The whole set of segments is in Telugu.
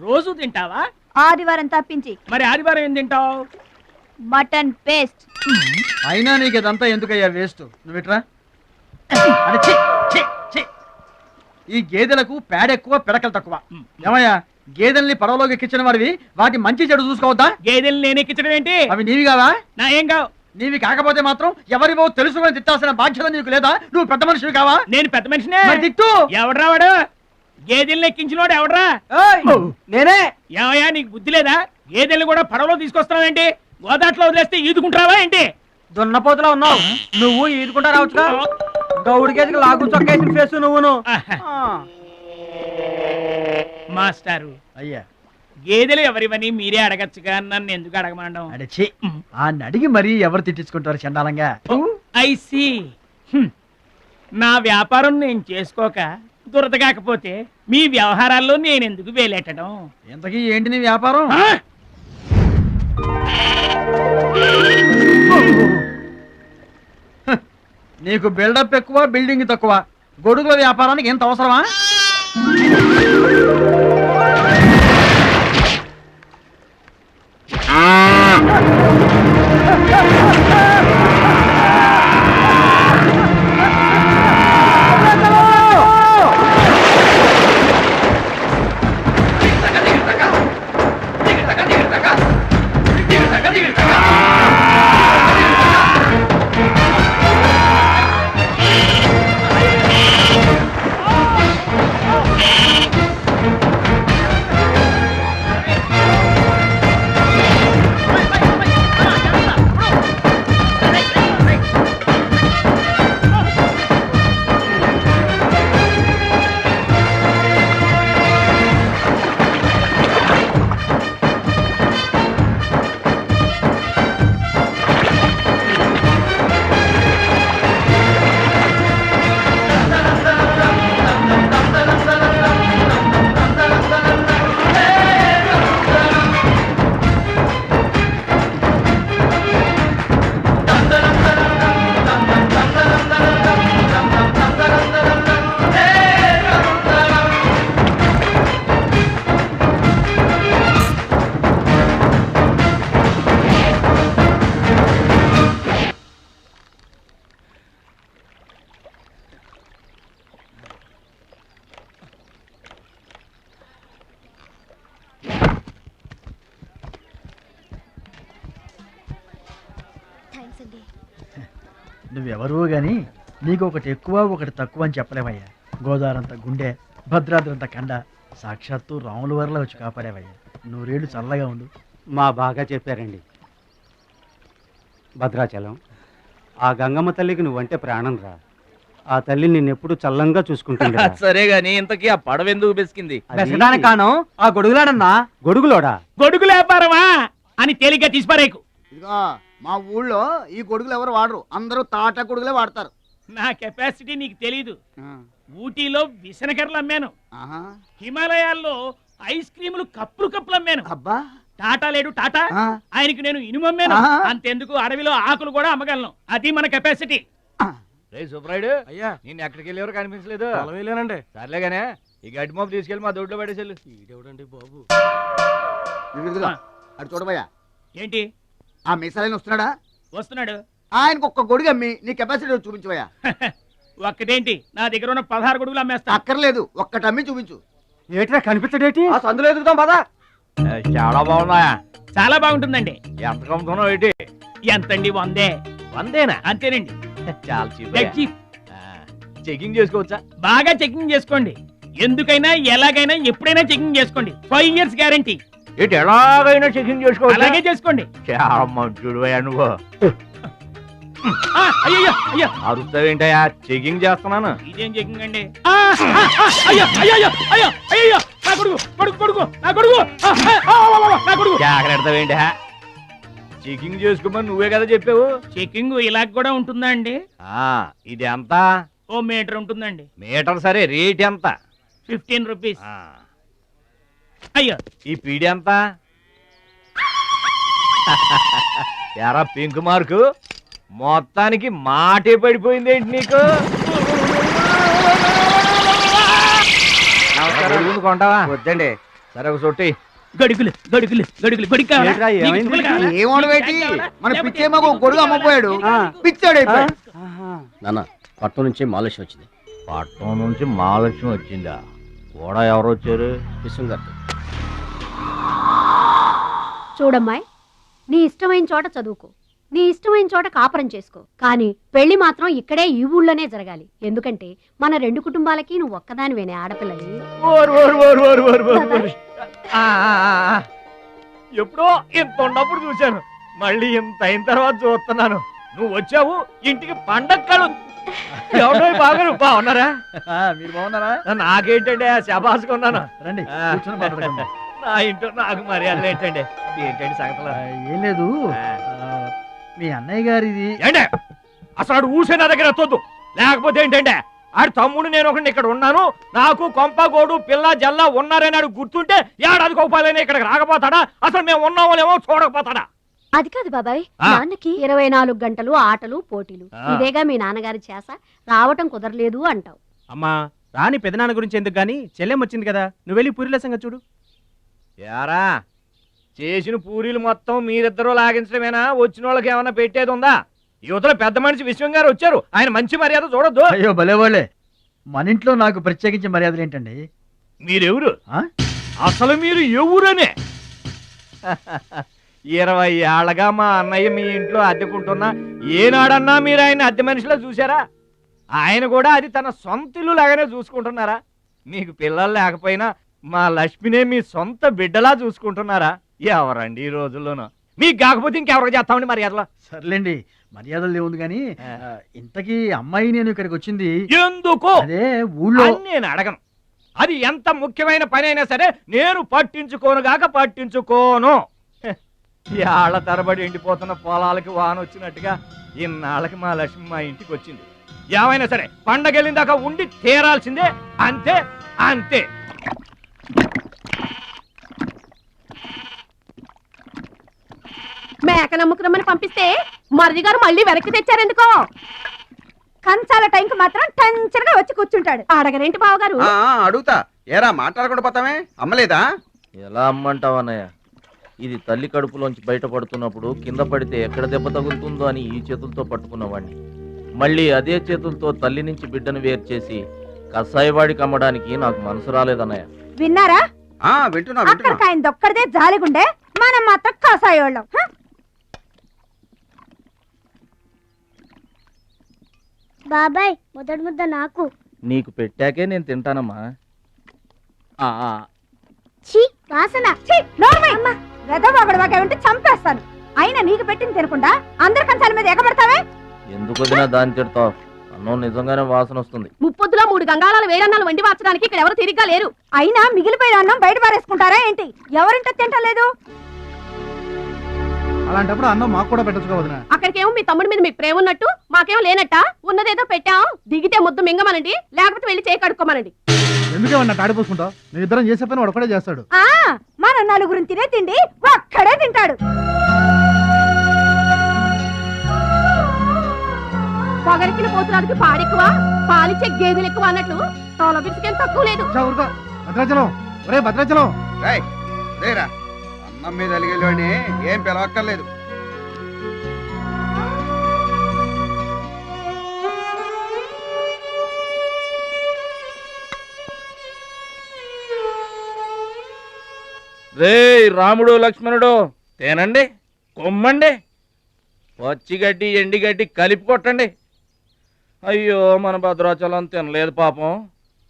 రోజు తింటావా? ఆదివారం తప్పించి. మరి ఆదివారం ఏం తింటావు? Mutton paste. అయినా నీకు ఇదంతా ఎందుకయ్యా వేస్ట్? నువ్విట్రా. ఈ గేదెలకు పేడ ఎక్కువ పిడకలు తక్కువ. ఏమయ్యా, గేదెల్ని పడవలోకి ఎక్కించిన వాడివి, వాటి మంచి చెడు చూసుకోవద్దా? గేదెల్ని నేను ఎక్కించడం ఏంటి? అవి నీవి కావా? నా ఏం కావు. నీవి కాకపోతే మాత్రం ఎవరివో తెలుసుకొని తిట్టాల్సిన బాధ్యత నీకు లేదా? నువ్వు పెద్ద మనిషివి కావా? నేను పెద్ద మనిషినే. తిట్టు. ఎవడ్రా వాడు? గేదెల్ని ఎక్కించినోడు ఎవడ్రా? నేనే. ఏమయ్యా, నీకు బుద్ధి లేదా? గేదెల్ని కూడా పడవలో తీసుకొస్తున్నావేంటి? గోదాట్లో వదిలేస్తే ఈదుకుంటావా ఏంటి? దున్నపోతులో ఉన్నావు నువ్వు, ఈదుకుంటా రావచ్చుగా. గౌడి గేదెకి లాగు చొక్కేసిన ఫేస్ నువ్వును. మాస్టారు, అయ్యా, గేదెలు ఎవరివని మీరే అడగచ్చుగా, నన్ను ఎందుకు అడగమండం? అడిచి ఆ అడిగి మరీ ఎవరు తిట్టించుకుంటారు చండాలంగా? I see. నా వ్యాపారం నేను చేసుకోక దురద కాకపోతే మీ వ్యవహారాల్లో నేను ఎందుకు వేలెట్టడం? ఇంతకీ ఏంటి నీ వ్యాపారం? నీకు బిల్డప్ ఎక్కువ, బిల్డింగ్ తక్కువ. గొడుగుల వ్యాపారానికి ఎంత అవసరమా? నువ్వెవరూ గాని నీకు ఒకటి ఎక్కువ ఒకటి తక్కువ అని చెప్పలేవయ్యా. గోదావరంత గుండె, భద్రాద్రంత కండ, సాక్షాత్తు రాముల వారిలో వచ్చి కాపాడేవయ్యా. నూరేళ్ళు చల్లగా ఉండు. మా బాగా చెప్పారండి. భద్రాచలం, ఆ గంగమ్మ తల్లికి నువ్వంటే ప్రాణం రా. ఆ తల్లి నిన్నెప్పుడు చల్లంగా చూసుకుంటుంది. సరే గాని ఇంతకీ ఆ పడవ ఎందుకు బెసికింది? కాను ఆ గొడుగులాడన్నా. గొడుగులోడా? గొడుగులు వ్యాపారమా అని తేలిగ్గా తీసిపారేకు. ఇదిగో మా ఊళ్ళో ఈ గొడుగులు ఎవరు వాడరు, అందరూ తాటా గొడుగులే వాడతారు. నా కెపాసిటీ నీకు తెలీదు. ఊటీలో విసనకర్రలు అమ్మాను, ఆహా. హిమాలయాల్లో ఐస్ క్రీములు కప్పులు కప్పులు అమ్మాను. అబ్బా, టాటా లేడు టాటా, ఆయనకి నేను ఇనుము అమ్మాను. అంతెందుకు అడవిలో ఆకులు కూడా అమ్మగలను. అది మన కెపాసిటీ. సుబ్రాయుడు అయ్యా, నేను ఎక్కడికి వెళ్ళేవారు కనిపించలేదు. వెళ్ళానండి. సర్లేగానే ఈ గడ్డి మోపు తీసుకెళ్ళి మా దొడ్లో పడేసేళ్ళు. ఈడెవడండి బాబు? ఇదిగో అటు చూడబోయా. ఏంటి? ఆ మిసలైన వస్తున్నాడా? వస్తున్నాడు. ఆయనకు ఒక్క గొడుగు అమ్మి నీ కెపాసిటీ చూపించబోయా. ఒక్కటేంటి, నా దగ్గర ఉన్న 16 గొడుగులు అమ్మేస్తా. అక్కర్లేదు, ఒక్కటి అమ్మి చూపించు. ఏట్రా కనిపించడేటి? ఆ సందులో ఎదుగుతాం పదా. చాలా బాగున్నాయా? చాలా బాగుంటుందండి. ఎంత కమ్ముతున్నావు ఏంటి? ఎంతండి? 100. 100 అంతేనండి. చాలా చీప్. చెకింగ్ చేసుకోవచ్చా? బాగా చెకింగ్ చేసుకోండి. ఎందుకైనా ఎలాగైనా ఎప్పుడైనా చెకింగ్ చేసుకోండి. 5 years గ్యారంటీ. ఏంటి ఎలాగైనా చెకింగ్ చేసుకోవచ్చు? అలాగే చేసుకోండి. చాలా మంచుడు నువ్వు. అయ్యో అయ్యో, అరుస్తావేంటయా? చెకింగ్ చేస్తున్నాను. ఇదేం చెకింగ్ అండి? అయ్యో అయ్యో అయ్యో అయ్యో, నా కొడుకు కొడుకు కొడుకు నా కొడుకు నా కొడుకు. జాగ్రత్తవేంటి? చెకింగ్ చేసుకోమని నువ్వే కదా చెప్పావు. చెకింగ్ ఇలా కూడా ఉంటుందా అండి? ఇది ఎంత? 1 మీటర్ ఉంటుందండి. మీటర్ సరే, రేట్ ఎంత? 15 రూపీస్. అయ్యో, ఈ పీడి ఎంత? ఎరా పింక్ మార్కు, మొత్తానికి మాటే పడిపోయింది ఏంటి నీకు? కొంటావా? వద్దండి, సరే ఒక సొట్టి. గడుగులు గడుగులు గడుగులు గొడుగు కావాలా? ఏంట్రా, నీకు ఏమైంది? చుక్కలు కావాలా? ఏం వండబెట్టి మన పిచ్చేమో ఒక గొడుగు అమ్మపోయాడు, పిచ్చాడు అయిపోయాడు. నాన్న పట్నం నుంచి మాలేష్ వచ్చింది. పట్నం నుంచి మహాలక్ష్మి వచ్చిందా? కూడా ఎవరు వచ్చారు? విశ్వం గారితో. చూడమ్మాయి, నీ ఇష్టమైన చోట చదువుకో, నీ ఇష్టమైన చోట కాపురం చేసుకో, కానీ పెళ్లి మాత్రం ఇక్కడే ఈ ఊళ్ళోనే జరగాలి. ఎందుకంటే మన 2 కుటుంబాలకి నువ్వు ఒక్కదానివేనే ఆడపిల్లని. ఎప్పుడో ఇంత ఉన్నప్పుడు చూశాను, మళ్ళీ ఇంత అయిన తర్వాత చూస్తున్నాను. నువ్వు వచ్చావు ఇంటికి పండగ కలు. ఎవడో బాగా బాగున్నారా? మీరు బాగున్నారా? నాకేంటండి శబాసుగా ఉన్నాను. రండి ఆ. కూర్చొని మాట్లాడుకుందాం. నా ఇంట్లో నాకు మర్యాదలు ఏంటండి? ఏంటండి సంగతులు? ఏం లేదు, మీ అన్నయ్య గారిది. ఏంటే అసలు ఆడు ఊసే నా దగ్గర ఎత్తొద్దు, లేకపోతే ఏంటంటే ఆడు తమ్ముడు నేను ఒకటి ఇక్కడ ఉన్నాను, నాకు కొంప గోడు పిల్ల జల్ల ఉన్నారని ఆడు గుర్తుంటే ఏడాది కోపాలని ఇక్కడికి రాకపోతాడా? అసలు మేము ఉన్నామోలేమో చూడకపోతాడా? అది కాదు బాబాయ్, ఆ. నాన్నకి 24 గంటలు ఆటలు పోటీలు, ఆ. ఇదేగా మీ నాన్నగారి చేస. రావటం కుదరలేదు అంటావు. అమ్మా రాని పెదనాన్న గురించి ఎందుకు గాని, చెల్లెం వచ్చింది కదా, నువ్వు వెళ్ళి పూరిల సంగతి చూడు. యారా చేసిన పూరీలు మొత్తం మీరిద్దరూ లాగించడమేనా? వచ్చిన వాళ్ళకి ఏమైనా పెట్టేది ఉందా? యువతలో పెద్ద మనిషి విశ్వం గారు వచ్చారు, ఆయన మంచి మర్యాద చూడొద్దు. అయ్యో భలేవాళ్ళే, మన ఇంట్లో నాకు ప్రత్యేకించి మర్యాదలు ఏంటండి? మీరెవరు? ఆ? అసలు మీరు ఎవరనే? 20 ఏళ్ళగా మా అన్నయ్య మీ ఇంట్లో అద్దెకుంటున్నా ఏనాడన్నా మీరు ఆయన అద్దె మనిషిలో చూసారా? ఆయన కూడా అది తన సొంత ఇల్లు లాగానే చూసుకుంటున్నారా? మీకు పిల్లలు లేకపోయినా మా లక్ష్మినే మీ సొంత బిడ్డలా చూసుకుంటున్నారా? ఎవరండి ఈ రోజుల్లోనూ? మీకు కాకపోతే ఇంకెవరికి చేస్తామండి మర్యాదలో? సర్లేండి, మర్యాదలు ఏముంది కానీ ఇంతకీ అమ్మాయి నేను ఇక్కడికి వచ్చింది ఎందుకు అదే ఊళ్ళో. అని నేను అడగను. అది ఎంత ముఖ్యమైన పని అయినా సరే నేను పట్టించుకోనుగాక పట్టించుకోను. ఏళ్ల తరబడి ఎండిపోతున్న పొలాలకి వాన వచ్చినట్టుగా ఇన్నాళ్ళకి మా లక్ష్మి మా ఇంటికి వచ్చింది. ఏమైనా సరే పండగ వెళ్ళిన దాకా ఉండి తీరాల్సిందే, అంతే అంతే. మేక నమ్ముకురమ్మని పంపిస్తే మరిది గారు మళ్ళీ వెనక్కి తెచ్చారెందుకో? కంచాల టైంకి మాత్రం టెన్షన్గా వచ్చి కూర్చుంటాడు. అడగరేంటి బావగారు? అడుగుతా. ఏరా మాట్లాడకుండా పోతామే, అమ్మలేదా? ఎలా అమ్మంటావు అన్నయ్య? ఇది తల్లి కడుపులోంచి బయటపడుతున్నప్పుడు కింద పడితే ఎక్కడ దెబ్బ తగులుతుందో అని ఈ చేతులతో పట్టుకున్నవాడిని, మళ్ళీ అదే చేతులతో తల్లి నుంచి బిడ్డను వేరు చేసి కసాయివాడికి అమ్మడానికి నాకు మనసు రాలేదన్నయ్య. విన్నారా? వింటున్నా అక్కడికి ఆయన దొక్కడిదే జాలిగుండే, మనం మాత్రం కాసాయోళ్ళం. బాబాయ్ మొదటి ముద్ద నాకు. నీకు పెట్టాకే నేను తింటానమ్మా. ఛీ వాసన. వెదవాగడవాగా ఉంటే చంపేస్తాను. అయినా నీకు పెట్టింది తినకుండా అందరి కంచాల మీద ఎగబడతావే? ఎందుకు వదినా దాన్ని తిడతావు? అన్నం నిజంగానే వాసన వస్తుంది. ముప్పొద్దులో 3 గంగాళాల వేడన్నాలు వండి మార్చడానికి ఇక్కడ ఎవరు తిరిగ్గా లేరు. అయినా మిగిలిపోయిన అన్నం బయట పారేసుకుంటారా ఏంటి? ఎవరింటో తింటలేదు. అలాంటప్పుడు అన్నం మాకు కూడా పెట్టచ్చుకోవద్దునా? అక్కడికేమో మీ తమ్ముడి మీద మీకు ప్రేమ ఉన్నట్టు, మాకేమో లేనట్ట. ఉన్నదేదో పెట్టాం, దిగితే ముద్దు మింగమనండి, లేకపోతే వెళ్ళి చేయి కడుక్కోమనండి. ఎందుకేమన్నా తాడిపోసుకుంటావు? మీ ఇద్దరం చేసే పని వాడు ఒకటే చేస్తాడు. మన నలుగురిని తినే తిండి ఒక్కడే తింటాడు. పొగరికిన పోతురానికి పాడెక్కువ, పాలిచ్చే గేదెలు ఎక్కువ అన్నట్లు తోల బిడ్డకేం తక్కువ లేదు. భద్రాచలం, ఒరే భద్రాచలం. లేరా అన్నం మీద అలిగేలోని ఏం పిలవక్కర్లేదు. రే రాముడు లక్ష్మణుడు, తేనండి, కొమ్మండి, పచ్చిగడ్డి ఎండిగడ్డి కలిపి కొట్టండి. అయ్యో మన భద్రాచలం తినలేదు పాపం,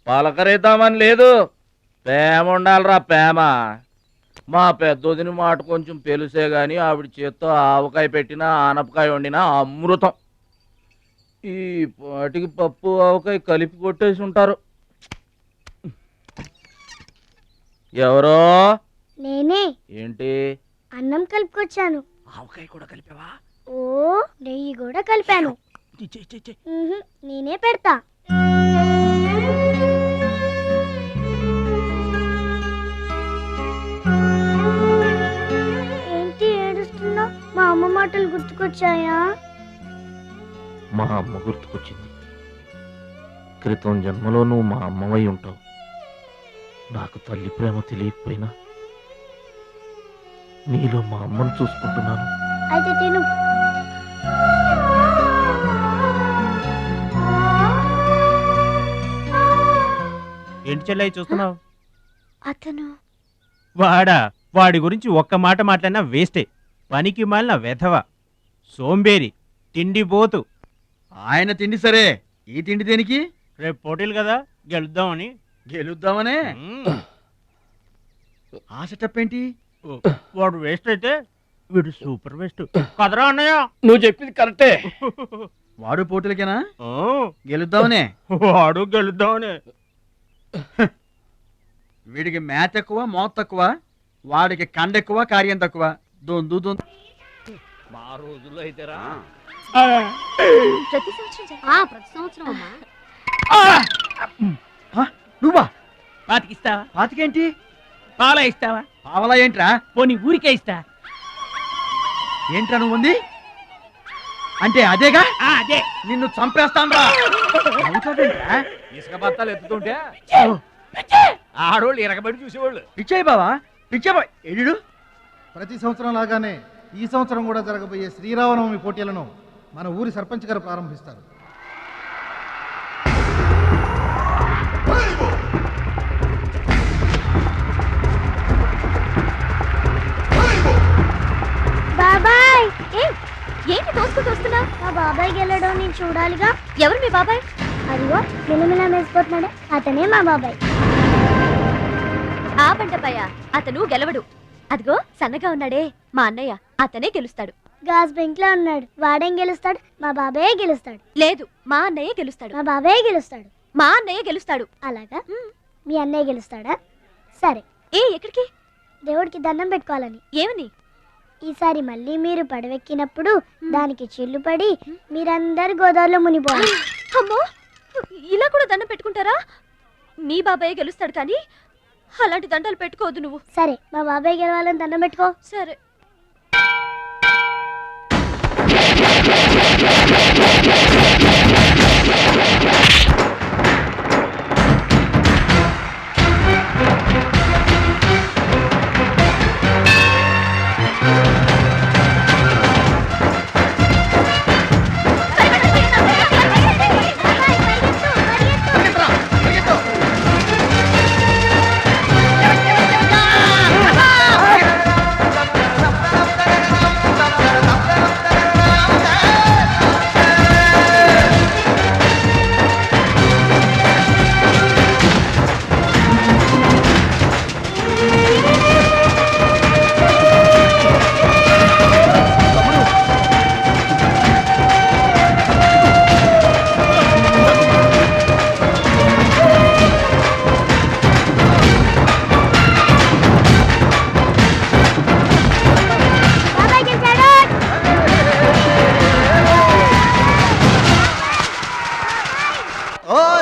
పలకరేద్దామని లేదు. ప్రేమ ఉండాలిరా ప్రేమ. మా పెద్దోదిని మాట కొంచెం పెలుసే గాని ఆవిడ చేత్తో ఆవకాయ పెట్టినా ఆనపకాయ వండినా అమృతం. ఈ పాటికి పప్పు ఆవకాయ కలిపి కొట్టేసి ఉంటారు. ఎవరో? నేనే. ఏంటి? అన్నం కలుపుకొచ్చాను. ఆవకాయ కూడా కలిపావా? ఓ నెయ్యి కూడా కలిపాను. నేనే పెడతా. ఏంటి ఏడుస్తున్నావు? మా అమ్మ మాటలు గుర్తుకొచ్చాయా? మా అమ్మ గుర్తుకొచ్చింది. క్రితం జన్మలో నువ్వు మా అమ్మవై ఉంటావు. నాకు తల్లి ప్రేమ తెలియకపోయినా నీలో మా అమ్మను చూసుకుంటున్నాను. అయితే తిను. ఏంటి చెల్లయ్య చూస్తున్నావు? అతను వాడి గురించి ఒక్క మాట మాట్లాడినా వేస్టే. పనికి మాలిన వెధవ, సోంబేరి, తిండి పోతు. ఆయన తిండి సరే, ఈ తిండి దేనికి? రేపు పోటీలు కదా, గెలుద్దామని. గెలుద్దామనే? ఆ సెటప్ ఏంటి? వాడు వేస్ట్ అయితే వీడు సూపర్ వేస్ట్ కదరా అన్నయ్య. నువ్వు చెప్పింది కరెక్టే. వాడు పోటీలకేనా? గెలుద్దామనే? వాడు గెలుద్దామనే. వీడికి మ్యాథ్ ఎక్కువ, మోత్ తక్కువ. వాడికి కండ ఎక్కువ, కార్యం తక్కువ. దొందు మా రోజుల్లో అయితేరా ప్రతి సంవత్సరం అమ్మా. నువ్వా? పాతికిస్తావా? పాతికేంటి? పాలా ఇస్తావా? పావలా ఏంట్రా? పోనీ ఊరికే ఇస్తా. ఏంట్రా నువ్వు ఉంది అంటే? అదేగా, అదే. నిన్ను చంపేస్తాను. ఇసుక బత్తాలు ఎత్తుతుంటే ఆడోళ్ళు ఇరగబడి చూసేవాళ్ళు. పిచ్చాయి బావా, పిచ్చాయి ఎడు. ప్రతి సంవత్సరం లాగానే ఈ సంవత్సరం కూడా జరగబోయే శ్రీరామనవమి పోటీలను మన ఊరి సర్పంచ్ గారు ప్రారంభిస్తారు. బాబాయ్, ఏంటి తోసుకుంటూ వస్తున్నా? మా బాబాయ్ గెలడం నేను చూడాలిగా. ఎవరు మీ బాబాయ్? అదిగో మిలమిలా మెసిపోతున్నాడే, అతనే మా బాబాయ్. ఆ బండపయ్య, అతను గెలవడు. అదిగో సన్నగా ఉన్నాడే మా అన్నయ్య, అతనే గెలుస్తాడు. గాజ్ బెంక్ లో ఉన్నాడు, వాడేం గెలుస్తాడు? మా బాబాయ్ గెలుస్తాడు. లేదు, మా అన్నయ్య గెలుస్తాడు. మా బాబాయ్ గెలుస్తాడు. మా అన్నయ్య గెలుస్తాడు. అలాగా? మీ అన్నయ్య గెలుస్తాడా? సరే. ఎక్కడికి? దేవుడికి దండం పెట్టుకోవాలని. ఏమని? ఈసారి మళ్ళీ మీరు పడవెక్కినప్పుడు దానికి చిల్లు పడి మీరందరు గోదావరిలో మునిపోవాలి. అమ్మో, ఇలా కూడా దండం పెట్టుకుంటారా? మీ బాబాయ్ గెలుస్తాడు కానీ అలాంటి దండాలు పెట్టుకోవద్దు నువ్వు. సరే, మా బాబాయ్ గెలవాలని దండం పెట్టుకో. సరే.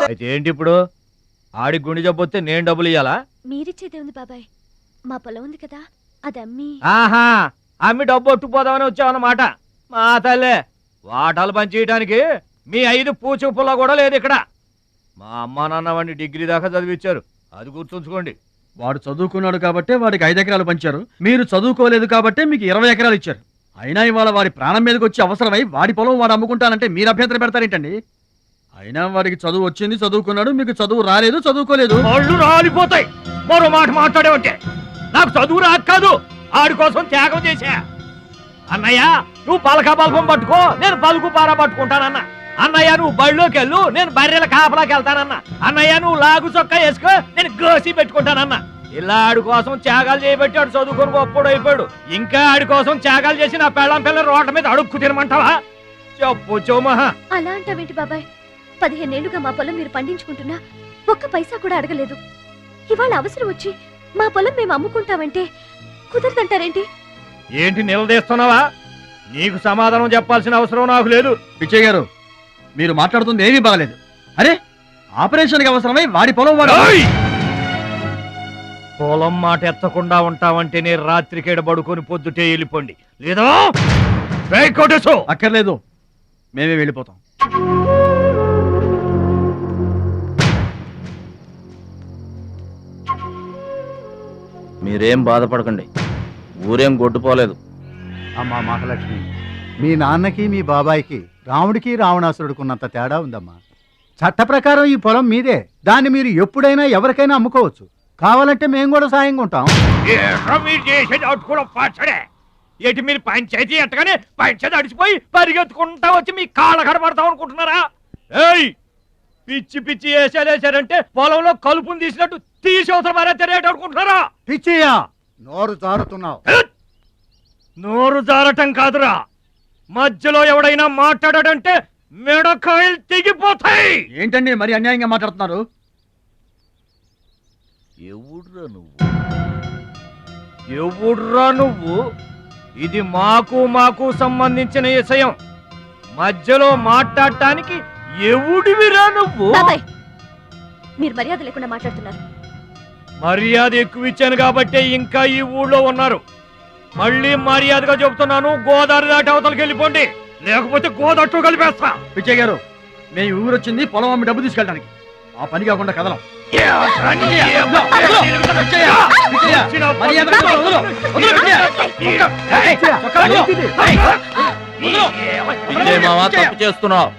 అయితే ఏంటి ఇప్పుడు? ఆడి గుండె జబ్బు వస్తే నేను డబ్బులు ఇయ్యాలా? మీరిచ్చేదే ఉంది బాబాయ్, మా పొలం ఉంది కదా, అది అమ్మి. ఆహా, అమ్మి డబ్బు ఒట్టుపోదామని వచ్చావన్నమాట. మా తల్లే, వాటాలు పంచేయటానికి మీ 5 పూచు పుల్ల కూడా లేదు ఇక్కడ. మా అమ్మా నాన్న వాడిని డిగ్రీ దాకా చదివించారు, అది గుర్తుంచుకోండి. వాడు చదువుకున్నాడు కాబట్టే వాడికి 5 ఎకరాలు పంచారు. మీరు చదువుకోలేదు కాబట్టే మీకు 20 ఎకరాలు ఇచ్చారు. అయినా ఇవాళ వాడి ప్రాణం మీదకి వచ్చి అవసరమై వాడి పొలం వాడు అమ్ముకుంటానంటే మీరు అభ్యంతరం పెడతారేంటండి? అయినా వాడికి చదువు వచ్చింది, చదువుకున్నాడు. మీకు చదువు రాలేదు, చదువుకోలేదు. వాళ్ళు రాలిపోతాయి మరో మాట మాట్లాడేవంటే. నాకు చదువు రాక కాదు, ఆడి కోసం త్యాగం చేశా. అన్నయ్య, నువ్వు పలక బల్పం పట్టుకో, నేను పలుకు పార పట్టుకుంటానన్న. అన్నయ్య, నువ్వు బళ్ళోకి వెళ్ళు, నేను బర్రెల కాపలాకి వెళ్తానన్నా. అన్నయ్య, నువ్వు లాగు చొక్కా వేసుకో, నేను గోసి పెట్టుకుంటానన్నా. ఇలా ఆడి కోసం త్యాగాలు చేయబట్టి ఆడు చదువుకొని గొప్పడు అయిపోయాడు. ఇంకా ఆడి కోసం త్యాగాలు చేసి నా పెళ్ళం పిల్ల రోడ్ల మీద అడుక్కు తినమంటావా? చెప్పు చోమహా. అలా అంటావేంటి బాబాయ్? 15 ఏళ్లుగా మా పొలం మీరు పండించుకుంటున్నా ఒక్క పైసా కూడా అడగలేదు. ఇవాళ అవసరం వచ్చి మా పొలం మేము అమ్ముకుంటామంటే కుదరదంటారేంటి? ఏంటి నిలదీస్తున్నావా? నీకు సమాధానం చెప్పాల్సిన అవసరం నాకు లేదు. పిచ్చయ్య గారు, మీరు మాట్లాడుతుంది ఏమీ బాగలేదు. అరే, ఆపరేషన్కి అవసరమై వాడి పొలం వాడు. పొలం మాట ఎత్తకుండా ఉంటావంటే నేను రాత్రికేడ పడుకొని పొద్దుటే వెళ్ళిపోండి, లేదా అక్కర్లేదు, మేమే వెళ్ళిపోతాం. మీరేం బాధపడకండి, ఊరేం కొట్టుపోలేదు. అమ్మా మహాలక్ష్మి, మీ నాన్నకి మీ బాబాయికి రాముడికి రావణాసురుడికున్నంత తేడా ఉందమ్మా. చట్ట ప్రకారం ఈ పొలం మీదే. దాన్ని మీరు ఎప్పుడైనా ఎవరికైనా అమ్ముకోవచ్చు. కావాలంటే మేము కూడా సాయంగా ఉంటాం. ఏంటి మీరు పంచాయతీ ఎట్టగానే పంచాయతీ అడిచిపోయి పరిగెత్తుకుంటా వచ్చి మీ కాళ్ళ కడబడతాం అనుకుంటున్నారా? ఏయ్, పిచ్చి పిచ్చి వేసారంటే పొలంలో కలుపుని తీసినట్టు తీసి అవసరం మరే తెలియట అనుకుంటున్నారా? పిచ్చియా, నోరు జారుతున్నావు. నోరు జారటం కాదురా, మధ్యలో ఎవడైనా మాట్లాడాడంటే మెడకాయలు తెగిపోతాయి. ఏంటండి మరి అన్యాయంగా మాట్లాడుతున్నారు? ఎవడ్రా నువ్వు? ఇది మాకు సంబంధించిన విషయం. మధ్యలో మాట్లాడటానికి ఎవడివిరా నువ్వు? మీరు మర్యాద లేకుండా మాట్లాడుతున్నారు. మర్యాద ఎక్కువ ఇచ్చాను కాబట్టే ఇంకా ఈ ఊళ్ళో ఉన్నారు. మళ్ళీ మర్యాదగా చెబుతున్నాను, గోదావరి దాటి అవతలకి వెళ్ళిపోండి, లేకపోతే గోదట్టు కలిపేస్తా. పిచ్చయ్య గారు, మేము ఊరొచ్చింది పొలం అమ్మి డబ్బు తీసుకెళ్ళడానికి. ఆ పని కాకుండా కదలం. తప్పు చేస్తున్నావు.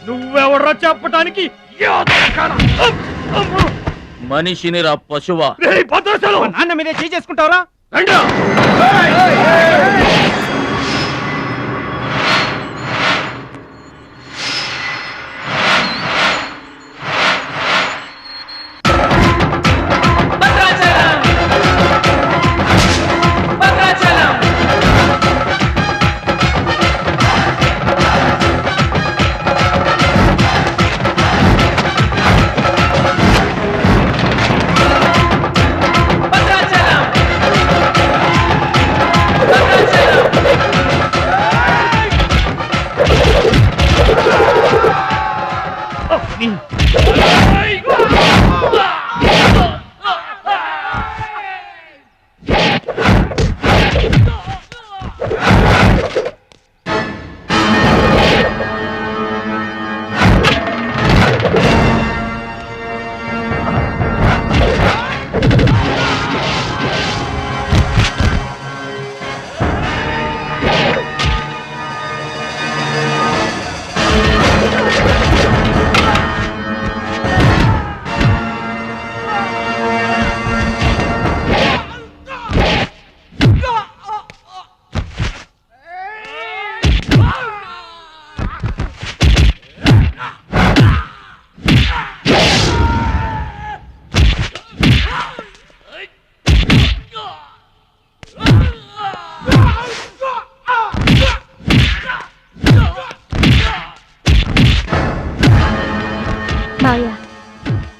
నువ్వెవరో చెప్పటానికి మనిషిని రా పశువా. నాన్న మీదే చేసుకుంటావరా?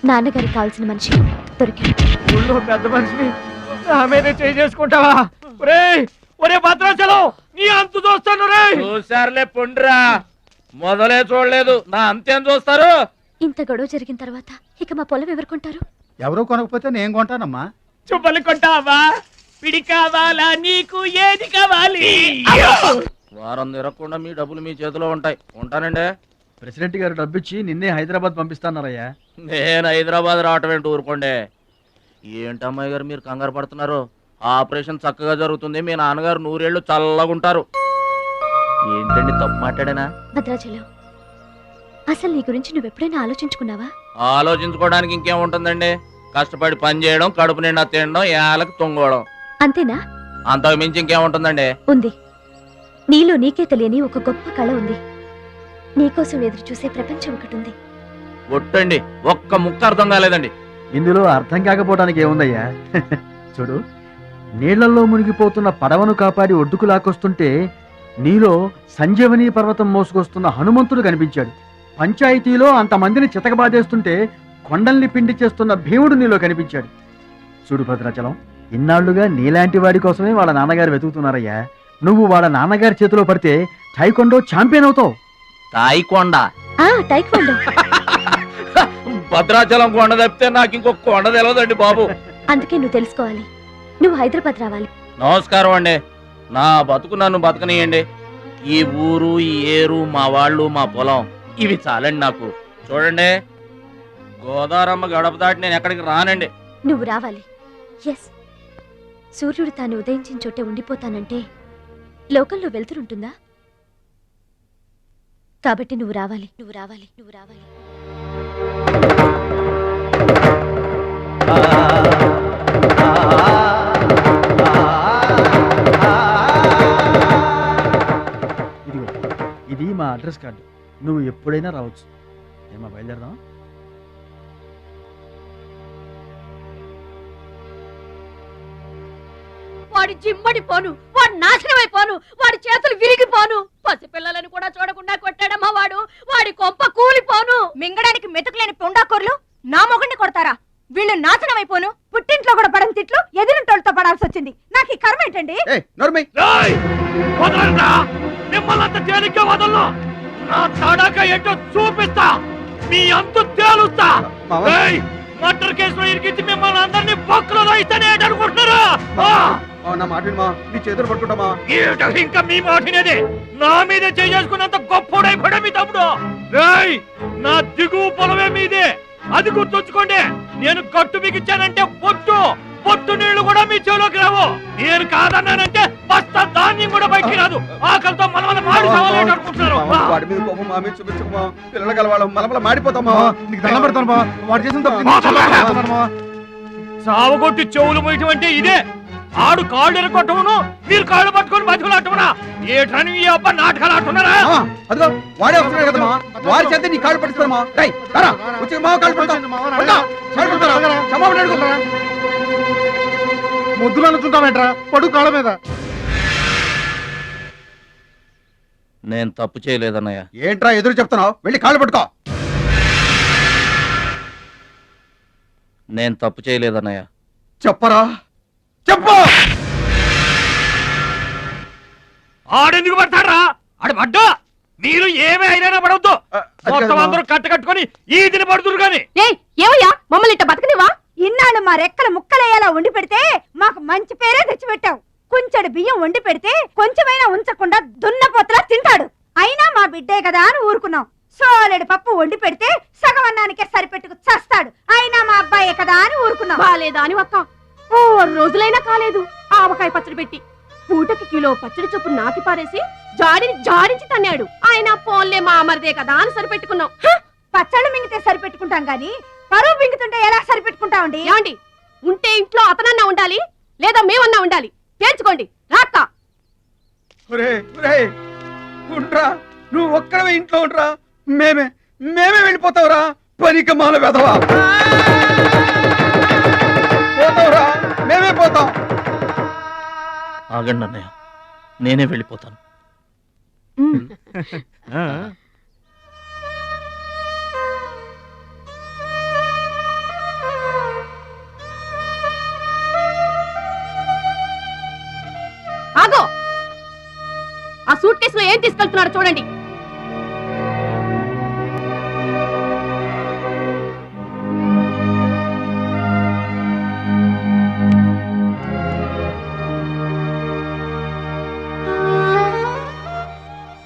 నాన్నగారికి కావాల్సిన మనిషి దొరికాడు. ఊళ్ళో పెద్ద మనిషిని నా మీదే చేసుకుంటావా? ఒరే భద్రాచలం, నీ అంతు చూస్తాను. చూసారులే పొండ్రా, మొదలే చూడలేదు, నా అంతేం చూస్తారు? ఇంత గొడవ జరిగిన తర్వాత ఇక మా పొలం ఎవరు కొంటారు? ఎవరో కొనకపోతే నేను కొంటానమ్మా. చుప్పలు కొంటావా? పిడి కావాలా? నీకు ఏది కావాలి? వారం తిరగకుండా మీ డబ్బులు మీ చేతిలో ఉంటాయి. ఉంటానండి. ప్రెసిడెంట్ గారు డబ్బిచ్చి నిన్నే హైదరాబాద్ పంపిస్తాన్నారయ్యా. నేను హైదరాబాద్ రావటం ఏంటి ఊరుకోండి. ఏంటమ్మాయి గారు మీరు కంగారు పడుతున్నారు? ఆపరేషన్ చక్కగా జరుగుతుంది, మీ నాన్నగారు 100 ఏళ్ళు చల్లగుంటారు. ఏంటండి తప్పు మాట్లాడానా? భద్రాచలం, అసలు నీ గురించి నువ్వు ఎప్పుడైనా ఆలోచించుకున్నావా? ఆలోచించుకోవడానికి ఇంకేముంటుందండి, కష్టపడి పని చేయడం, కడుపు నిండా తినడం, ఏళ్ళకి తొంగోవడం, అంతేనా? అంతకు మించి ఇంకేముంటుందండి? ఉంది. నీలో నీకే తెలియని ఒక గొప్ప కళ ఉంది. నీకోసం ఎదురు చూసే ప్రపంచం ఒకటి ఉంది. ఒట్టండి, ఒక్క ముక్క అర్థం కాలేదండి. ఇందులో అర్థం కాకపోవడానికి ఏముందయ్యా? చూడు, నీళ్లలో మునిగిపోతున్న పడవను కాపాడి ఒడ్డుకు లాక్కొస్తుంటే నీలో సంజీవని పర్వతం మోసుకొస్తున్న హనుమంతుడు కనిపించాడు. పంచాయతీలో అంతమందిని చితకబాదేస్తుంటే కొండల్ని పిండి చేస్తున్న భీముడు నీలో కనిపించాడు. చూడు భద్రాచలం, ఇన్నాళ్లుగా నీలాంటి వాడి కోసమే వాళ్ళ నాన్నగారు వెతుకుతున్నారయ్యా. నువ్వు వాళ్ళ నాన్నగారి చేతిలో పడితే టైకొండో ఛాంపియన్ అవుతావు. టైక్వాండో. భద్రాచలం కొండ తప్పితే నాకు ఇంకొక కొండ తెలియదండి బాబు. అందుకే నువ్వు తెలుసుకోవాలి. నువ్వు హైదరాబాద్ రావాలి. నమస్కారం అండి, నా బతుకు నన్ను బతకనియండి. ఈ ఊరు, ఈ ఏరు, మా వాళ్ళు, మా పొలం, ఇవి చాలండి నాకు. చూడండి, గోదావరమ్మ గడప దాటి నేను ఎక్కడికి రానండి. నువ్వు రావాలి. ఎస్, సూర్యుడు తాను ఉదయించిన చోటే ఉండిపోతానంటే లోకంలో వెళ్తురుంటుందా? కాబట్టి నువ్వు రావాలి, నువ్వు రావాలి, నువ్వు రావాలి. ఇది మా అడ్రస్ కార్డు. నువ్వు ఎప్పుడైనా రావచ్చు. ఏమా బయలుదేరదాం? వాడి జిమ్మడిపోను, వాడు నాశనమైపోను, వాడి చేతులు విరిగిపోను. పసిపిల్లలను కూడా చూడకుండా కొట్టాడమ్మా వాడు. వాడి కొంప కూలిపోను. మింగడానికి మెతుకులేని పొండాకొర్లు నా మొగుడిని కొడతారా? వీళ్ళు నాశనమైపోను. పుట్టింట్లో కూడా పడని తిట్లు ఎదిరింటోళ్ళతో పడాల్సి వచ్చింది. నాకు ఈ కర్మ ఏంటండి? మిమ్మల్ని తేలిగ్గా వదలను. నా తడక ఏంటో చూపిస్తా. మీ అంతు తేలుస్తా. మర్డర్ కేసులో ఇరికించి మిమ్మల్ని అందరినీ పక్కలో ఇస్తానే అనుకుంటున్నారా? నా మాట నీ చేతులు పట్టుకుంటామా? ఇంకా మీ మాటినేది. నా మీద చేసుకున్నంత గొప్పోడైపోయా మీ తమ్ముడు. నా దిగువ పొలమే మీదే, అది గుర్తుంచుకోండి. నేను కట్టు బిగించానంటే పొట్టు నీళ్లు కూడా మీ చెవులోకి రావు. నేను కాదన్నానంటే బస్తా ధాన్యం కూడా బయటికి రాదు. ఆకలితో మనమల మాడి సవాలేట అనుకుంటున్నారు. వాడి మీద కోపం మా మీద చూపించమా? పిల్లల కలవాళ్ళం మనమల మాడిపోతామా? నీకు దండం పెడతాను బా. వాడు చేసిన తప్పు సావగొట్టి చెవులు మొయ్యటం అంటే ఇదే. ఆడు కాళ్ళు ఎరగొట్టమును, మీరు కాళ్ళు పట్టుకొని బతుకులాటమునా? ఏటని ఈ అబ్బ నాటకాలు ఆడుతున్నారా? అదిగో వాడే వస్తున్నాడు కదమ్మా. వాడి చేత నీ కాళ్ళు పట్టిస్తామా? వచ్చి మా కాళ్ళు పడతాం. ముద్దులు అనుకుంటామేట్రా? పడు కాళ్ళ మీద. నేను తప్పు చేయలేదన్నయ్య. ఏంట్రా ఎదురు చెప్తున్నావు? వెళ్ళి కాళ్ళు పట్టుకో. నేను తప్పు చేయలేదన్నయ్య. చెప్పరా, చెప్పు. ఆడెందుకు పడతారా? ఆడు పడ్డా మీరు ఏమీ అయినా పడవద్దు. మొత్తం అందరూ కట్టుకొని ఈదిని పడుతురు గాని. ఏమయ్యా మమ్మల్ని ఇట్ట బతకనివా? ఇన్నాళ్ళు మా రెక్కల ముక్కలయ్యేలా వండి పెడితే మాకు మంచి పేరే తెచ్చిపెట్టావు. కొంచెడు బియ్యం వండి పెడితే కొంచెమైనా ఉంచకుండా దున్నపోతలా తింటాడు. అయినా మా బిడ్డే కదా అని ఊరుకున్నాం. సోలెడు పప్పు వండి పెడితే సగం అన్నానికే సరిపెట్టుకు చస్తాడు. అయినా మా అబ్బాయే కదా అని ఊరుకున్నాం. బాలేదా అని ఒక్క ఓ రోజులైనా కాలేదు. ఆవకాయ పచ్చడి పెట్టి పూటకి కిలో పచ్చడి చొప్పు నాకి పారేసి జాడించి తన్నాడు. ఆయన పోన్లే మా అమరదే కదా అని సరిపెట్టుకున్నాం. పచ్చళ్ళు మింగితే సరిపెట్టుకుంటాం గాని పరువు మింగుతుంటే ఎలా సరిపెట్టుకుంటామండి? ఏమండి, ఉంటే ఇంట్లో అతనన్నా ఉండాలి, లేదా మేమన్నా ఉండాలి. తేల్చుకోండి. రాక్క నువ్వు ఒక్కడవే ఇంట్లో ఉండరా. మేమే వెళ్ళిపోతావురా. పనికి మాల వెదవా. పోతావురా, మేమే పోతాం. ఆగండి అన్నయ్య, నేనే వెళ్ళిపోతాను. ఆగో, ఆ సూట్ కేసులో ఏం తీసుకెళ్తున్నారో చూడండి.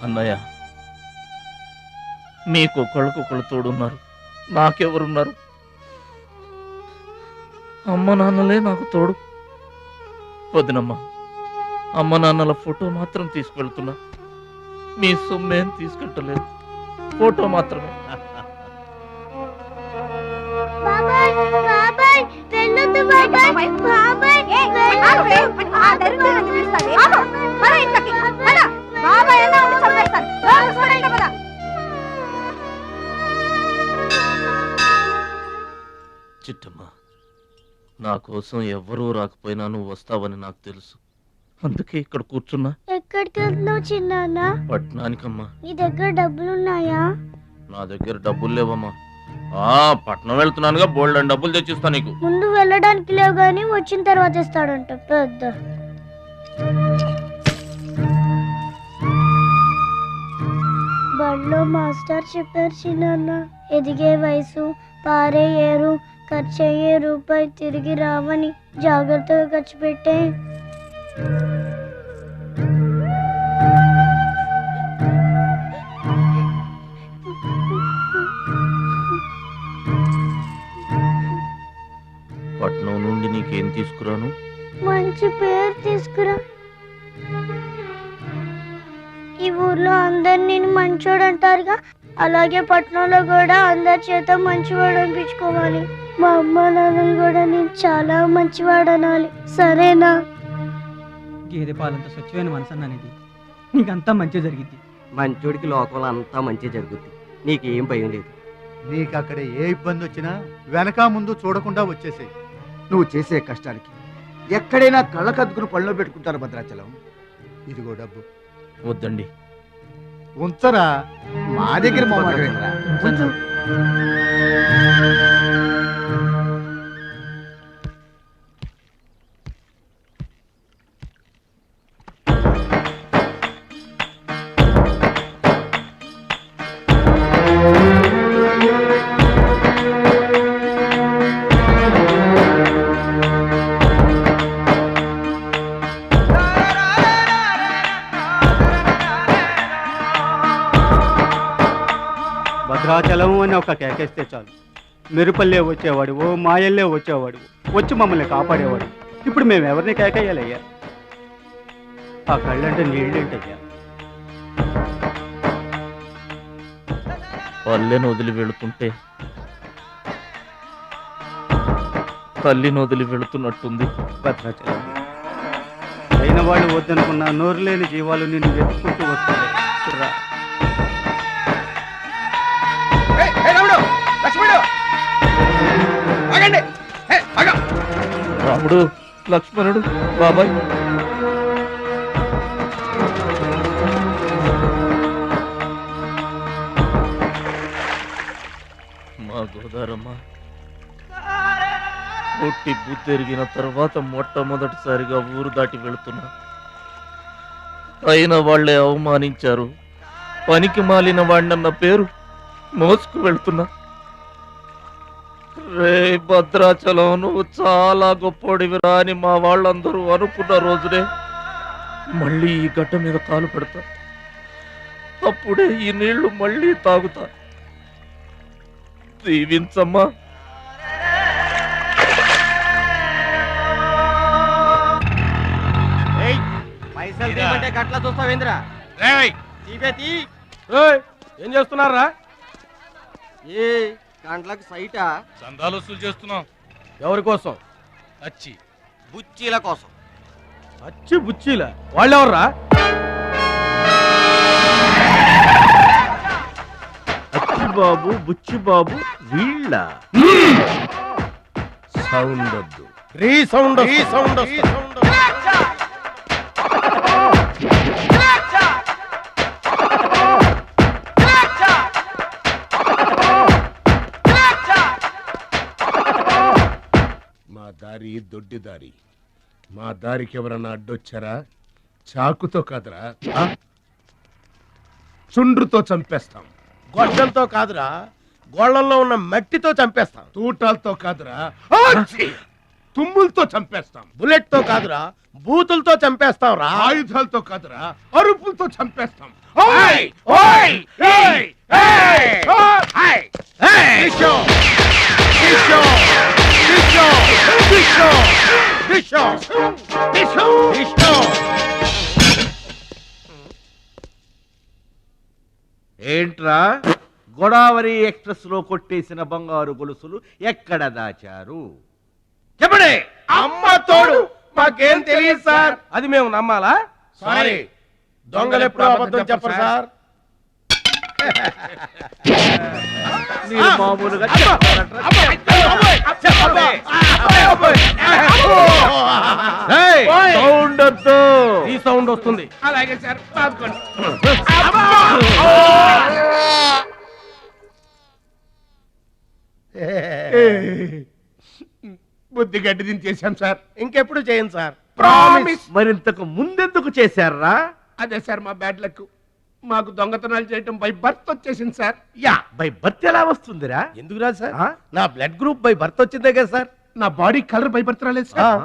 అన్నయ్య, మీకు ఒకళ్ళకొకళ్ళు తోడున్నారు, నాకెవరున్నారు? అమ్మ నాన్నలే నాకు తోడు. వదినమ్మ, అమ్మ నాన్నల ఫోటో మాత్రం తీసుకెళ్తున్నా. మీ సొమ్మేం తీసుకెళ్ళలేదు, ఫోటో మాత్రమే. చిట్టమ్మ, నా కోసం ఎవ్వరూ రాకపోయినా నువ్వు వస్తావని నాకు తెలుసు. అందుకే ఇక్కడ కూర్చున్నా. ఎక్కడికి వెళ్తున్నావు చిన్నాన్న? పట్నానికమ్మా. నీ దగ్గర డబ్బులున్నాయా? నా దగ్గర డబ్బులు లేవమ్మా. పట్నం వెళ్తున్నానుగా, బోల్డ్ అని డబ్బులు తెచ్చిస్తా నీకు. ముందు వెళ్ళడానికి లేవు గాని వచ్చిన తర్వాత ఇస్తాడంట పెద్ద. బడిలో మాస్టర్ చెప్పారు చిన్నాన్న, ఎదిగే వయసు, పారే ఏరు, ఖర్చయ్యే రూపాయి తిరిగి రావని. జాగ్రత్తగా ఖర్చు పెట్టే. పట్నం నుండి నీకేం తీసుకురాను? మంచి మంచి పేరు తీసుకురా. ఈ ఊర్లో అందరు నేను మంచోడు అంటారుగా, అలాగే పట్టణంలో కూడా అందరి చేత మంచివాడు అనిపించుకోవాలి. మా అమ్మ నాన్నలు కూడా నేను చాలా మంచివాడు అనాలి. సరేనా? గేదె పాలంత స్వచ్ఛమైన మనసు అన్నానిది. నీకంతా మంచి జరిగింది. మంచోడికి లోకంలో అంతా మంచి జరుగుద్ది. నీకేం భయం లేదు. నీకు అక్కడ ఏ ఇబ్బంది వచ్చినా వెనక ముందు చూడకుండా వచ్చేసే. నువ్వు చేసే కష్టానికి ఎక్కడైనా కళ్ళకద్దుకుని పళ్ళలో పెట్టుకుంటారు భద్రాచలం. ఇదిగో డబ్బు. వద్దండి, ఉంచరా. మా దగ్గర భద్రాచలం అని ఒక కేకేస్తే చాలు, మెరుపల్లే వచ్చేవాడు, ఓ మాయల్లే వచ్చేవాడు, వచ్చి మమ్మల్ని కాపాడేవాడు. ఇప్పుడు మేము ఎవరిని కేకేయాలయ్యా? ఆ కళ్ళంటే నీళ్ళేంటయ్యా? పల్లెను వదిలి వెళుతుంటే తల్లిని వదిలి వెళుతున్నట్టుంది. భద్రాచలం అయిన వాళ్ళు వద్దనుకున్న నోరు లేని జీవాలు నిన్ను వెతుక్కుంటూ వస్తాయి. రాముడు, లక్ష్మణుడు, బాబాయ్. మా గోదారమ్మ పుట్టి బుద్ధెరిగిన తర్వాత మొట్టమొదటిసారిగా ఊరు దాటి వెళుతున్నా. అయిన వాళ్లే అవమానించారు. పనికి మాలిన వాడినన్న పేరు మోసుకు వెళ్తున్నా. రే భద్రాచలం, నువ్వు చాలా గొప్పోడివిరా అని మా వాళ్ళందరూ అనుకున్న రోజునే మళ్ళీ ఈ గడ్డ మీద కాలు పెడతా. అప్పుడే ఈ నీళ్లు మళ్ళీ తాగుతా. దీవించమ్మా. గట్లా చూస్తావేంద్రా? ఏం చేస్తున్నారా? ఏ గంటలకు సైటా? చందాలు వసూలు చేస్తున్నాం. ఎవరి కోసం? అచ్చి బుచ్చీల కోసం. అచ్చి బుచ్చీల? వాళ్ళెవర్రా? అచ్చి బాబు, బుచ్చి బాబు వీళ్ళ సౌండ్ వద్దు. రీసౌండ్. మా దారి దొడ్డి దారి. మా దారికి ఎవరన్నా అడ్డొచ్చారా? చాకుతో కాదురా, చుండ్రుతో చంపేస్తాం. గొడ్డలతో కాదురా, గోళ్లలో ఉన్న మట్టితో చంపేస్తాం. తూటాలతో కాదురా, తుమ్ములతో చంపేస్తాం. బుల్లెట్ తో కాదురా, బూతులతో చంపేస్తాం రా. ఆయుధాలతో కాదురా, అరుపులతో చంపేస్తాం. ఏంట్రా, గోదావరి ఎక్స్ప్రెస్ లో కొట్టేసిన బంగారు గొలుసులు ఎక్కడ దాచారు? చెప్పండి. అమ్మ తోడు, మాకేం తెలియదు సార్. అది మేము నమ్మాలా? సారీ, దొంగలు ఎప్పుడు అబద్ధం చెప్పరు సార్. మీరు మామూలుగా సౌండ్ వద్దు. ఈ సౌండ్ వస్తుంది. అలాగే సార్. బుద్ధి గడ్డి దించేశాం సార్. ఇంకెప్పుడు చేయండి సార్. ప్రామిస్. మరింతకు ముందెందుకు చేశారా? అదే సార్ మా బ్యాడ్ లక్. మాకు దొంగతనాలు చేయటం బై బర్త్ వచ్చేసింది సార్. యా, బై బర్త్ ఎలా వస్తుందిరా? ఎందుకు రాదు సార్? నా బ్లడ్ గ్రూప్ బై బర్త్ వచ్చిందే కదా సార్. నా బాడీ కలర్ బై బర్త్ రాలేదు సార్.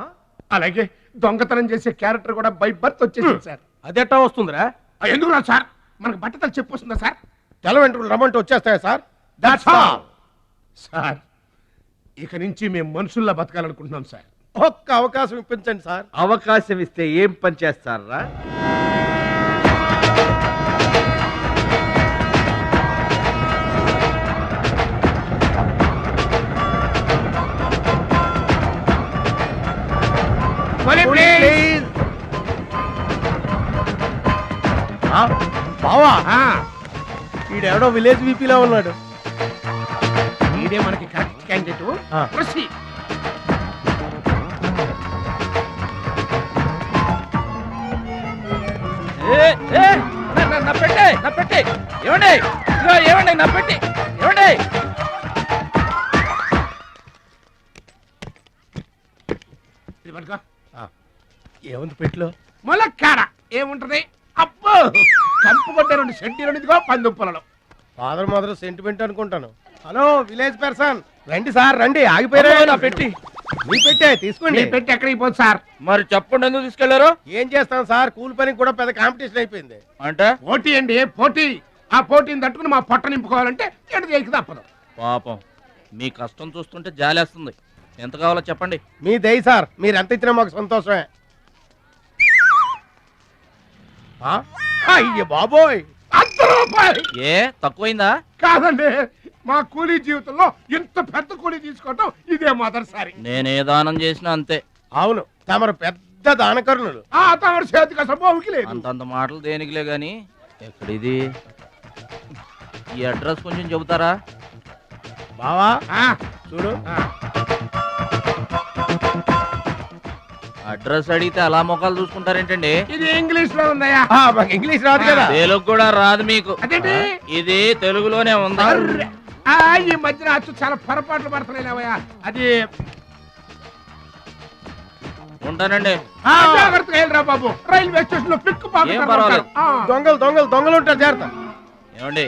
అలాగే దొంగతనం చేసే క్యారెక్టర్ కూడా బై బర్త్ వచ్చేసింది సార్. అదెట్టా వస్తుందిరా? ఎందుకు రాదు సార్? మనకు బట్టతలు చెప్పు వస్తుందా సార్? తెల వెంట్రులు రమ్మంటే వచ్చేస్తాయా సార్? That's all sir. ఇక నుంచి మేము మనుషుల్లా బతకాలనుకుంటున్నాం సార్. ఒక్క అవకాశం ఇప్పించండి సార్. అవకాశం ఇస్తే ఏం పని చేస్తారా? బావా ఈడెవడో విలేజ్ వీపీలో ఉన్నాడు. ఈడే మనకి కరెక్ట్ క్యాండిడేట్. నా పెట్టే ఏమండి ఏమండి నా పెట్టి ఏమండి ఏముంది పెట్లో మొలక్కాడ ఏముంటది? అబ్బో కంపుకొట్టే 2 సెంటీలు పందుప్పలలో. ఫాదర్ మదర్ సెంటిమెంట్ అనుకుంటాను. హలో విలేజ్ పర్సన్, రండి సార్ రండి. ఆగిపోయారా? నా పెట్టి మీ పెట్టే తీసుకోండి. పెట్టి ఎక్కడికి పోదు సార్? మరి చెప్పండి ఎందుకు తీసుకెళ్లారు? ఏం చేస్తాం సార్, కూలి పనికి కూడా పెద్ద కాంపిటీషన్ అయిపోయింది. అంటే పోటీ అండి పోటీ. ఆ పోటీని తట్టుకుని మా పొట్ట నింపుకోవాలంటే ఎటు చేయక తప్పదు. పాపం మీ కష్టం చూస్తుంటే జాలేస్తుంది. ఎంత కావాలో చెప్పండి. మీ దయ సార్, మీరు ఎంత ఇచ్చినా మాకు సంతోషమే. అయ్య బాబోయ్, ₹100. ఏ తక్కువైందా? కాదండి, మా కూలీ జీవితంలో ఇంత పెద్ద కూలీ తీసుకోవటం ఇదే మొదటిసారి. నేనే దానం చేసినా అంతే. అవును, తమరు పెద్ద దానకరుణులు. తమరు చేతికి అసలు బావుకి లేదు. అంతంత మాటలు దేనికిలే గాని ఎక్కడిది? ఈ అడ్రస్ కొంచెం చెబుతారా? బావా చూడు, అడ్రస్ అడిగితే అలా మొక్కలు చూసుకుంటారేంటండి? ఇది ఇంగ్లీష్ లో ఉందయ్యా. ఇంగ్లీష్ రాదు కదా. తెలుగు కూడా రాదు మీకు. ఇది తెలుగులోనే ఉంది. ఈ మధ్యన అచ్చు చాలా పొరపాట్లు పడుతున్నాయివయ్యా. అది ఉంటానండి. రా బాబు, రైల్వే స్టేషన్ లో పిక్ దొంగలు దొంగలు దొంగలు ఉంటారు. జాగ్రత్త. ఏమండి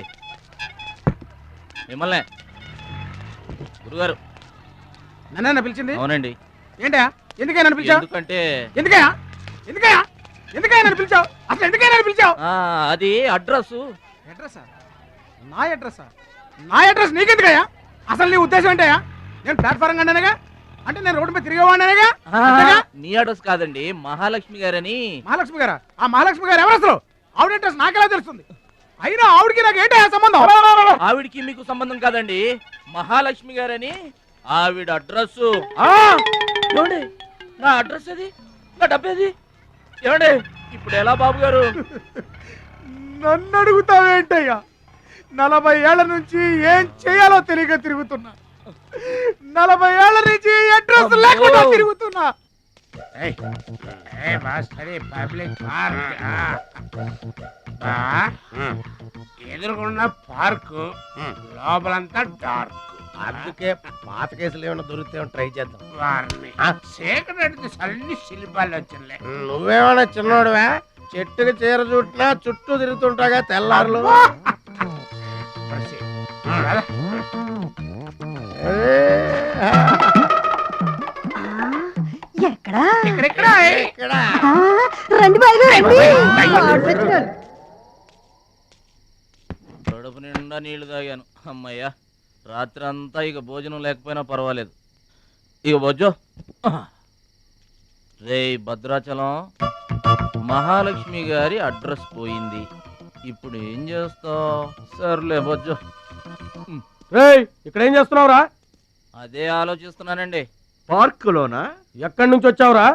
మిమ్మల్ని గురుగారు నన్ను పిలిచింది? అవునండి. ఏంటా ఎందుకైనా నన్ను పిలిచావు? ఎందుకంటే ఎందుకయ్యా ఎందుకయ్యా ఎందుకయ్యా నన్ను పిలిచావు? అసలు ఎందుకైనా పిలిచావు? అది అడ్రస్. అడ్రస్సా? నా అడ్రస్సా? నా అడ్రస్ నీకెందుకయ్యా? అసలు నీ ఉద్దేశం ఏంటయ్యా? నేను ప్లాట్ఫారం కండానగా, అంటే నేను రోడ్డు మీద తిరిగేవాడినగా. నీ అడ్రస్ కాదండి, మహాలక్ష్మి గారని. మహాలక్ష్మి గారా? ఆ మహాలక్ష్మి గారు ఎవరు అసలు? ఆవిడ అడ్రస్ నాకెలా తెలుస్తుంది? అయినా ఆవిడకి నాకు ఏంటయ్యా సంబంధం? ఆవిడికి మీకు సంబంధం కాదండి, మహాలక్ష్మి గారని ఆవిడ అడ్రస్. ఏమండి నా అడ్రస్ అది, నా డబ్బేది? ఏమండి ఇప్పుడు ఎలా బాబు గారు? నన్ను అడుగుతావేంటయ్యా? 40 ఏళ్ల నుంచి ఏం చేయాలో తెలియక తిరుగుతున్నా. 40 ఏళ్ల నుంచి అడ్రస్ లేకుండా తిరుగుతున్నా. ఎదురుకున్న పార్కు లోపలంతా డార్క్. అందుకే పాత కేసులు ఏమైనా దొరికితే ట్రై చేద్దాం. వారిని సేకరెడ్డి అన్ని శిల్పాలు వచ్చినాయి. నువ్వేమైనా చిన్నోడువా? చెట్టుకి చీర చుట్టినా చుట్టూ తిరుగుతుంటాగా తెల్లారులు. కడుపు నిండా నీళ్లు తాగాను. అమ్మయ్యా, రాత్రి అంతా ఇక భోజనం లేకపోయినా పర్వాలేదు. ఇక బొజ్జో. రే భద్రాచలం, మహాలక్ష్మి గారి అడ్రస్ పోయింది. ఇప్పుడు ఏం చేస్తావు? సర్లే బొజ్జో. ఇక్కడ ఏం చేస్తున్నావురా? అదే ఆలోచిస్తున్నానండి. పార్కులోనా? ఎక్కడి నుంచి వచ్చావురా?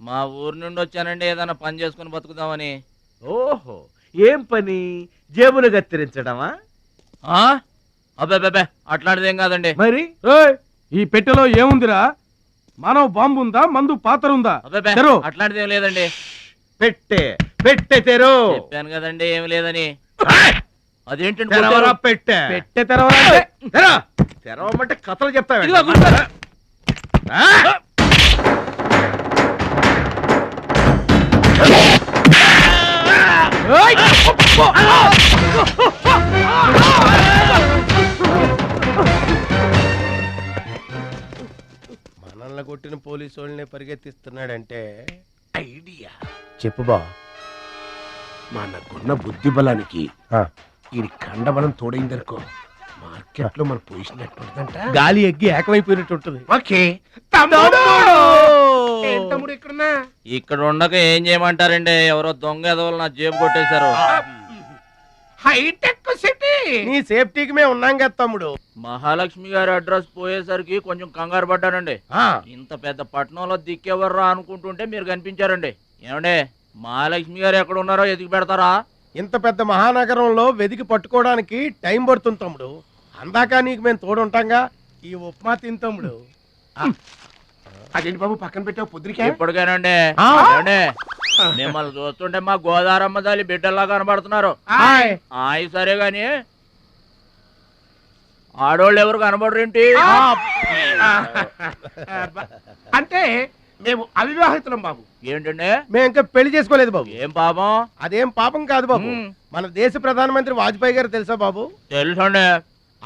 మా ఊరు నుండి వచ్చానండి, ఏదైనా పని చేసుకుని బతుకుదామని. ఓహో, ఏం పని? జేబులు కత్తిరించడమా? అబ్బే అట్లాంటిదేం కాదండి. మరి ఈ పెట్టెలో ఏముందిరా? మానవ బాంబు ఉందా? మందు పాత్ర ఉందా? అట్లాంటిదేం లేదండి. పెట్టె తెరు. చెప్పాను కదండి ఏమి లేదని. అదేంటండి పెట్టె? పెట్టె తెరవరా? తెరవమంటే కథలు చెప్తావా? మనల్ని కొట్టిన పోలీసు వాళ్ళని పరిగెత్తిస్తున్నాడంటే ఐడియా. చెప్పు బా. మనకున్న బుద్ధి బలానికి ఈ కండబలం తోడైందనుకో, మార్కెట్ లో మన పొజిషన్ ఎట్టుందంట, గాలి ఎగ్గి ఏకమైపోయినట్టు ఉంటుంది. ఓకే తమ్ముడు ఇక్కడన్నా ఇక్కడ ఉండక ఏం చేయమంటారండి? ఎవరో దొంగ ఎదవలు నా జేబు కొట్టేశారు. హైటెక్ సిటీ నీ సేఫ్టీకి మేము ఉన్నాం కదా తమ్ముడు. మహాలక్ష్మి గారి అడ్రస్ పోయేసరికి కొంచెం కంగారు పడ్డానండి. ఇంత పెద్ద పట్టణంలో దిక్కెవర్రా అనుకుంటుంటే మీరు కనిపించారండి. ఏమండే, మహాలక్ష్మి గారు ఎక్కడ ఉన్నారో ఎదిగి పెడతారా? ఇంత పెద్ద మహానగరంలో వెతికి పట్టుకోవడానికి టైం పడుతుంది తమ్ముడు. అందాక నీకు మేము తోడుంటాంగా. ఈ ఉప్మా తిని తమ్ముడు. అదేంటి బాబు పక్కన పెట్టావు పొద్దురికే? ఇప్పటికేనండి. ఏమండే, మిమ్మల్ని చూస్తుంటే మా గోదారమ్మ తల్లి బిడ్డల్లా కనబడుతున్నారు. ఆయ్ సరే గాని ఆడోళ్ళు ఎవరు కనబడరేంటి? అంటే మేము అవివాహితులం బాబు. ఏంటండి? మేము ఇంకా పెళ్లి చేసుకోలేదు బాబు. ఏం పాపం? అదేం పాపం కాదు బాబు. మన దేశ ప్రధానమంత్రి వాజ్పేయి గారు తెలుసా బాబు? తెలుసండి.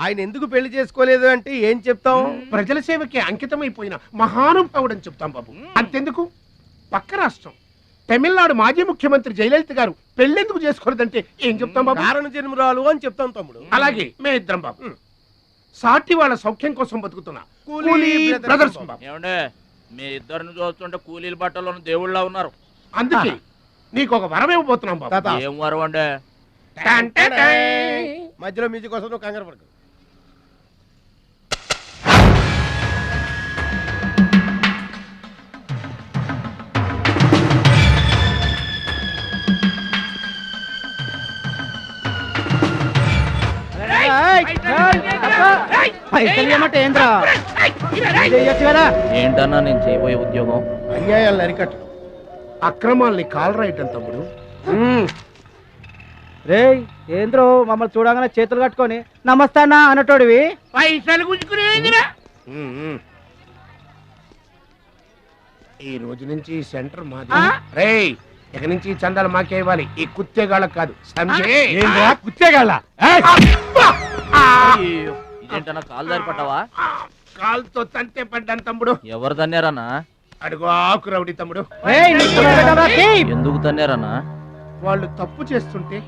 ఆయన ఎందుకు పెళ్లి చేసుకోలేదు అంటే ఏం చెప్తాం? ప్రజల సేవకి అంకితమైపోయిన మహానుభావుడు అని చెప్తాం బాబు. అంతెందుకు, పక్క రాష్ట్రం తమిళనాడు మాజీ ముఖ్యమంత్రి జయలలిత గారు పెళ్ళెందుకు చేసుకోలేదంటే ఏం చెప్తాం బాబు? కారణ జన్మరాలు అని చెప్తాం తమ్ముడు. అలాగే మేమిద్దరం బాబు సాటి వాళ్ళ సౌఖ్యం కోసం బతుకుతున్నా కూలీ బ్రదర్స్ బాబు. ఏమండే, మీ ఇద్దరిని చూస్తుంటే కూలీల బట్టలో దేవుళ్ళ ఉన్నారు. అందుకే నీకు ఒక వరం ఇవ్వబోతున్నాం బాబు. ఏం వరం అండి? మధ్యలో మ్యూజిక్ కోసం నువ్వు కంగారు పడకు. ఏంటన్నా నేను చేయబోయే ఉద్యోగం? అన్యాయాలను అరికట్టడం, అక్రమాల్ని కాలరాయటం తమ్ముడు. రే ఏంద్రో మమ్మల్ని చూడగానే చేతులు కట్టుకొని నమస్తానా అన్నటోడివి పైసలు గుంజుకునేదిరా. ఈ రోజు నుంచి సెంటర్ మాది. రేయ్, ఇక నుంచి చందాలు మాకే ఇవ్వాలి, ఈ కుత్తేగాళ్ళకి కాదు. కుత్తేగాళ్ళ ఇదేంటన్నా కాలు దారి పడ్డావా? కాలుతో తంతే పడ్డాను తమ్ముడు. ఎవరు తన్నారన్నా? అడుగు ఆకు రౌడీ తమ్ముడు. ఎందుకు తన్నారన్నా? వాళ్ళు తప్పు చేస్తుంటే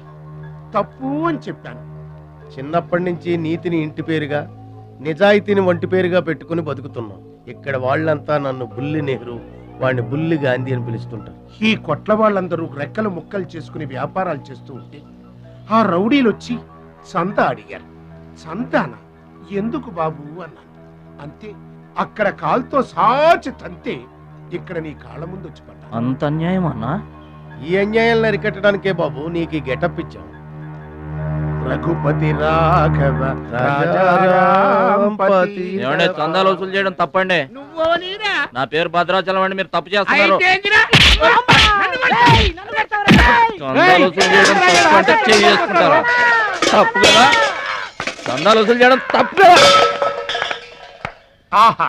తప్పు అని చెప్పాను. చిన్నప్పటి నుంచి నీతిని ఇంటి పేరుగా, నిజాయితీని వంటి పేరుగా పెట్టుకుని బతుకుతున్నాం. ఇక్కడ వాళ్ళంతా నన్ను బుల్లి నెహ్రూ, వాడిని బుల్లి గాంధీ అని పిలుస్తుంటారు. ఈ కొట్ల వాళ్ళందరూ రెక్కలు ముక్కలు చేసుకుని వ్యాపారాలు చేస్తూ ఉంటే ఆ రౌడీలు వచ్చి సంతా అడిగారు. సంతాన ఎందుకు బాబు అన్నాను. అంతే, అక్కడ కాలుతో సాచి తంతే ఇక్కడ నీ కాళ్ళ ముందు వచ్చి పడ్డా. అంత అన్యాయం అన్నా? ఈ అన్యాయాలను అరికట్టడానికే బాబు నీకు ఈ గెటప్ ఇచ్చాం. రఘుపతి రాఘవ రాజారాంపతి. ఏమండి, చందాలు వసూలు చేయడం తప్పండి. నా పేరు భద్రాచలం అండి, మీరు తప్పు చేస్తున్నారు. చందాలు వసూలు చేయడం తప్పు అంటే చేసుకుంటారు. తప్పు కదా? చందాలు వసూలు చేయడం తప్పు కదా? ఆహా,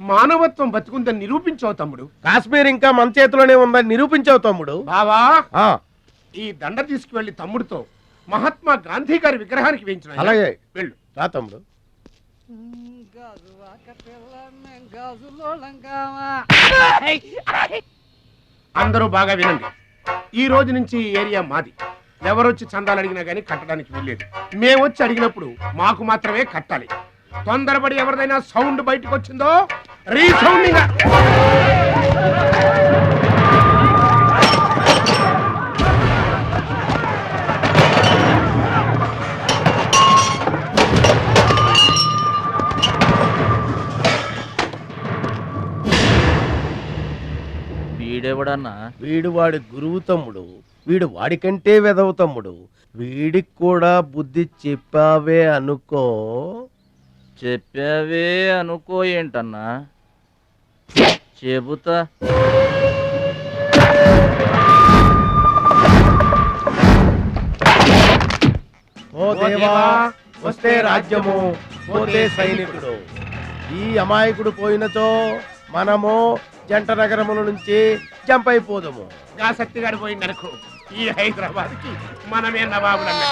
మానవత్వం బతుకుందని నిరూపించావు తమ్ముడు. కాశ్మీర్ ఇంకా మన చేతిలోనే ఉందని నిరూపించావు తమ్ముడు. బావా, ఈ దండ తీసుకువెళ్లి తమ్ముడితో మహాత్మా గాంధీ గారి విగ్రహానికి వేయించిన. అలాగే వెళ్ళు. రా తమ్ముడు. అందరూ బాగా వినండి. ఈ రోజు నుంచి ఈ ఏరియా మాది. ఎవరొచ్చి చందాలు అడిగినా గానీ కట్టడానికి వీల్లేదు. మేమొచ్చి అడిగినప్పుడు మాకు మాత్రమే కట్టాలి. తొందరపడి ఎవరిదైనా సౌండ్ బయటకు వచ్చిందో రీసౌండింగ్. వీడెవడన్నా? వీడు వాడి గురువు తమ్ముడు. వీడు వాడికంటే వెదవు తమ్ముడు. వీడికి కూడా బుద్ధి చెప్పావే అనుకో. చెప్పావే అనుకో ఏంటన్నా? చెబుతా. ఓ దేవా, వస్తే రాజ్యము, పోతే సైనికుడు. ఈ అమాయకుడు పోయినచో మనము జంట నగరముల నుంచి జంప్ అయిపోదాము. గా శక్తి గారు పోయిందనుకో, ఈ హైదరాబాద్ కి మనమే నవాబులన్నా.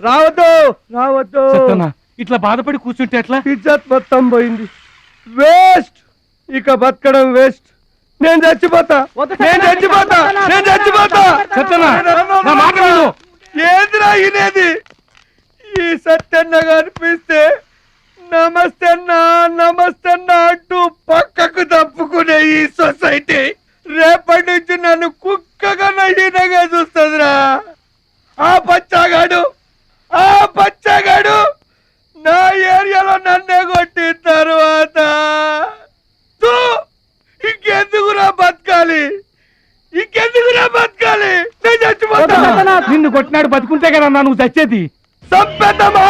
రావద్దు ఇట్లా బాధపడి కూర్చుంటే ఎట్లా? ఇజ్జత్ మొత్తం పోయింది, వేస్ట్. ఇక బతకడం వేస్ట్. నేను చచ్చిపోతా. ఏందిరా ఇనేది? ఈ సత్యన్న కనిపిస్తే నమస్తే అన్నా అంటూ పక్కకు తప్పుకునే ఈ సొసైటీ రేపటి నుంచి నన్ను కుక్కగా హీనంగా చూస్తుందిరా. ఆ పచ్చగాడు నా ఏరియాలో నన్నే కొట్టిన తర్వాత ఇంకెందుకురా బతకాలి? నేను చచ్చిపోతా. నిన్ను కొట్టినాడు బతుకుంటే కదా నువ్వు చచ్చేది. చంపేద్దామా?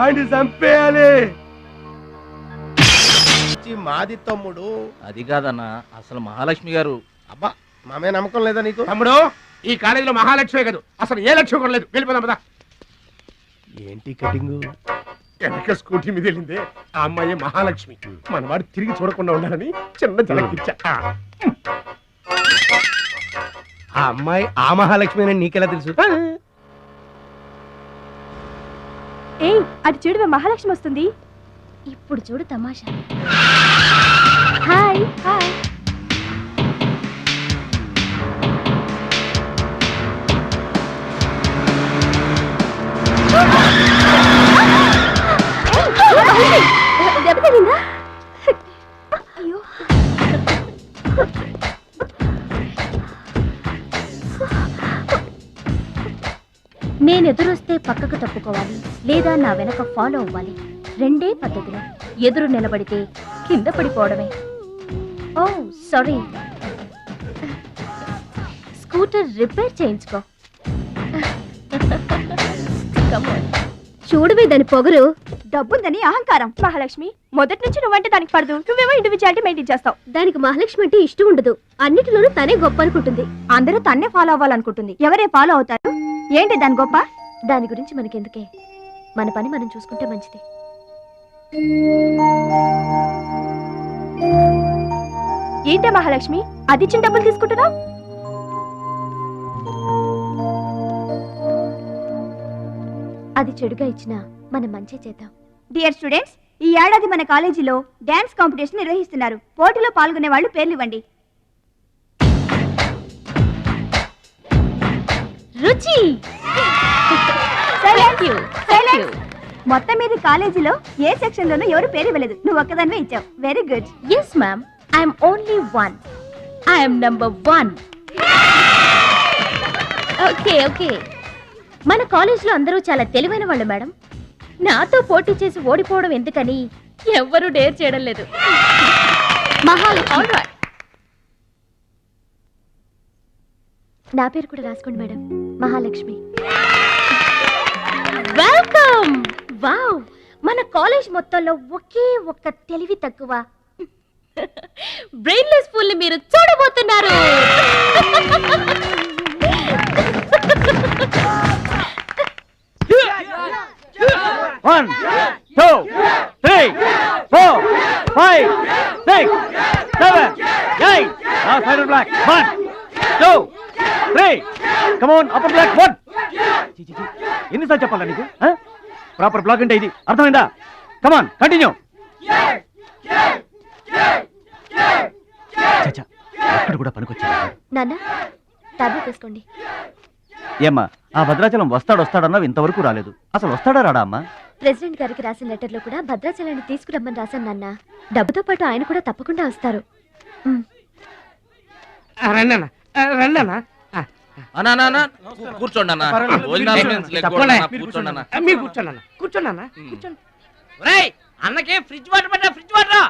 ఆయన చంపేయాలి. మాది తమ్ముడు. అది కాదన్నా, అసలు మహాలక్ష్మి గారు. అబ్బా మామే నమ్మకం లేదా నీకు? తమ్ముడు ఈ కాలేజీలో మహాలక్ష్మి కాదు, అసలు ఏ లక్ష్యం కూడా లేదు. వెళ్ళిపోదాం పదా. ఏంటి కటింగ్? వెనక స్కూటీ మీద వెళ్ళిందే ఆ అమ్మాయి మహాలక్ష్మి. మనవాడు తిరిగి చూడకుండా ఉండాలని చిన్న జలకిచ్చా. ఆ అమ్మాయి ఆ మహాలక్ష్మి అని నీకెలా తెలుసు? ఏయ్, అది చూడు, మహాలక్ష్మి వస్తుంది. ఇప్పుడు చూడు తమాషా. Hi hi. దెబ్బ తగిలిందా? అయ్యో, నేను ఎదురొస్తే పక్కకు తప్పుకోవాలి, లేదా నా వెనక ఫాలో అవ్వాలి. రెండే పద్ధతులు. ఎదురు నిలబడితే కింద పడిపోవడమే. ఓ సారీ, స్కూటర్ రిపేర్ చేయించుకో. చూడవే దాని పొగరు. డబ్బుందని అహంకారం. మహాలక్ష్మి, మొదటి నుంచి నువ్వంటే దానికి పడదు. నువ్వేమో ఇండివిజువాలిటీ మెయింటైన్ చేస్తావు. దానికి మహాలక్ష్మి అంటే ఇష్టం ఉండదు. అన్నిటిలోనూ తనే గొప్ప అనుకుంటుంది. అందరూ తన్నే ఫాలో అవ్వాలనుకుంటుంది. ఎవరే ఫాలో అవుతారు? ఏంటి దాని గొప్ప? దాని గురించి మనకెందుకే, మన పని మనం చూసుకుంటే మంచిది. ఏంటే మహాలక్ష్మి, అది ఇచ్చిన డబ్బులు తీసుకుంటున్నావు? అది చెడుగా ఇచ్చినా మనం మంచి చేద్దాం. డియర్ స్టూడెంట్స్, ఈ ఏడాది మన కాలేజీలో డాన్స్ కాంపిటీషన్ నిర్వహిస్తున్నారు. పోటీలో పాల్గొనే వాళ్ళు పేర్లు ఇవ్వండి. రుచి. మొత్తం మీద కాలేజీలో ఏ సెక్షన్ లోనూ ఎవరు పేరు ఇవ్వలేదు. నువ్వు ఒక్కదానివే ఇచ్చావు. Very good. Yes ma'am, I'm only one. I'm number 1. Okay okay. మన కాలేజీలో అందరూ చాలా తెలివైన వాళ్ళు మేడం. నాతో పోటీ చేసి ఓడిపోవడం ఎందుకని ఎవ్వరూ డేర్ చేయడం లేదు. మహాలక్ష్మి. నా పేరు కూడా రాసుకోండి మేడం, మహాలక్ష్మి. వెల్కమ్. వావ్, మన కాలేజ్ మొత్తంలో ఒకే ఒక్క తెలివి తక్కువ బ్రెయిన్లెస్ ఫుల్ ని మీరు చూడబోతున్నారు. One, two, three, 4, 5, 6, 7, 8. Now final black. 1, 2, 3. Come on, upper black. 1. ఎన్నిసార్లు చెప్పాలా నీకు? ప్రాపర్ బ్లాక్ అంటే ఇది, అర్థమైందా? కమాన్ కంటిన్యూ. అక్కడ కూడా పనికొచ్చా నాన్న, టాబ్లెట్ వేసుకోండి. ఏమ్మా, ఆ భద్రాచలం వస్తాడన్నావు, ఇంతవరకు రాలేదు. అసలు వస్తాడా రాడా అమ్మా? ప్రెసిడెంట్ గారికి రాసిన లెటర్లో కూడా భద్రాచలాన్ని తీసుకురమ్మని రాశాను నాన్న. డబ్బుతో పాటు ఆయన కూడా తప్పకుండా వస్తారు. కూర్చోండి అన్న. అన్నకే ఫ్రిడ్జ్ వాటర్ పట్టా, ఫ్రిడ్జ్ వాటర్.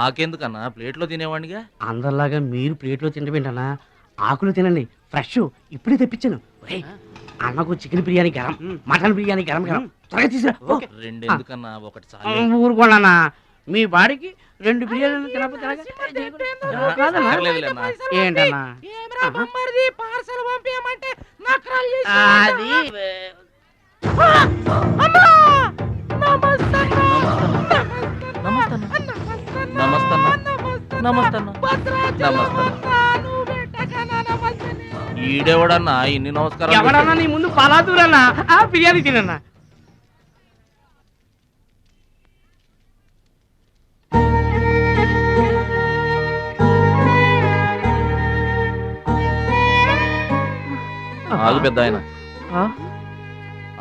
ఆకెందుకన్నా, ప్లేట్లో తినేవాడిగా. అందరిలాగా మీరు ప్లేట్లో తినబెట్టనా? ఆకులు తినండి, ఫ్రెష్ ఇప్పుడే తెప్పించాను. అన్నకు చికెన్ బిర్యానీ గరం మటన్ బిర్యానీ గరం గరం త్వరగా తీసుకురా. రెండు ఎందుకన్నా ఒకటి చాలు. ఊరుకోండి మీ బాడీకి 2 బిర్యానీలు తినకపోతే ఏంటన్నా పార్సల్ పంపించమంటే అది ఈడెవడన్నా ఇన్ని నమస్కారం? ఎవడన్నా నీ ముందు పలాదూరన్నా బిర్యానీ తినన్నా. ఆగు పెద్ద ఆయన,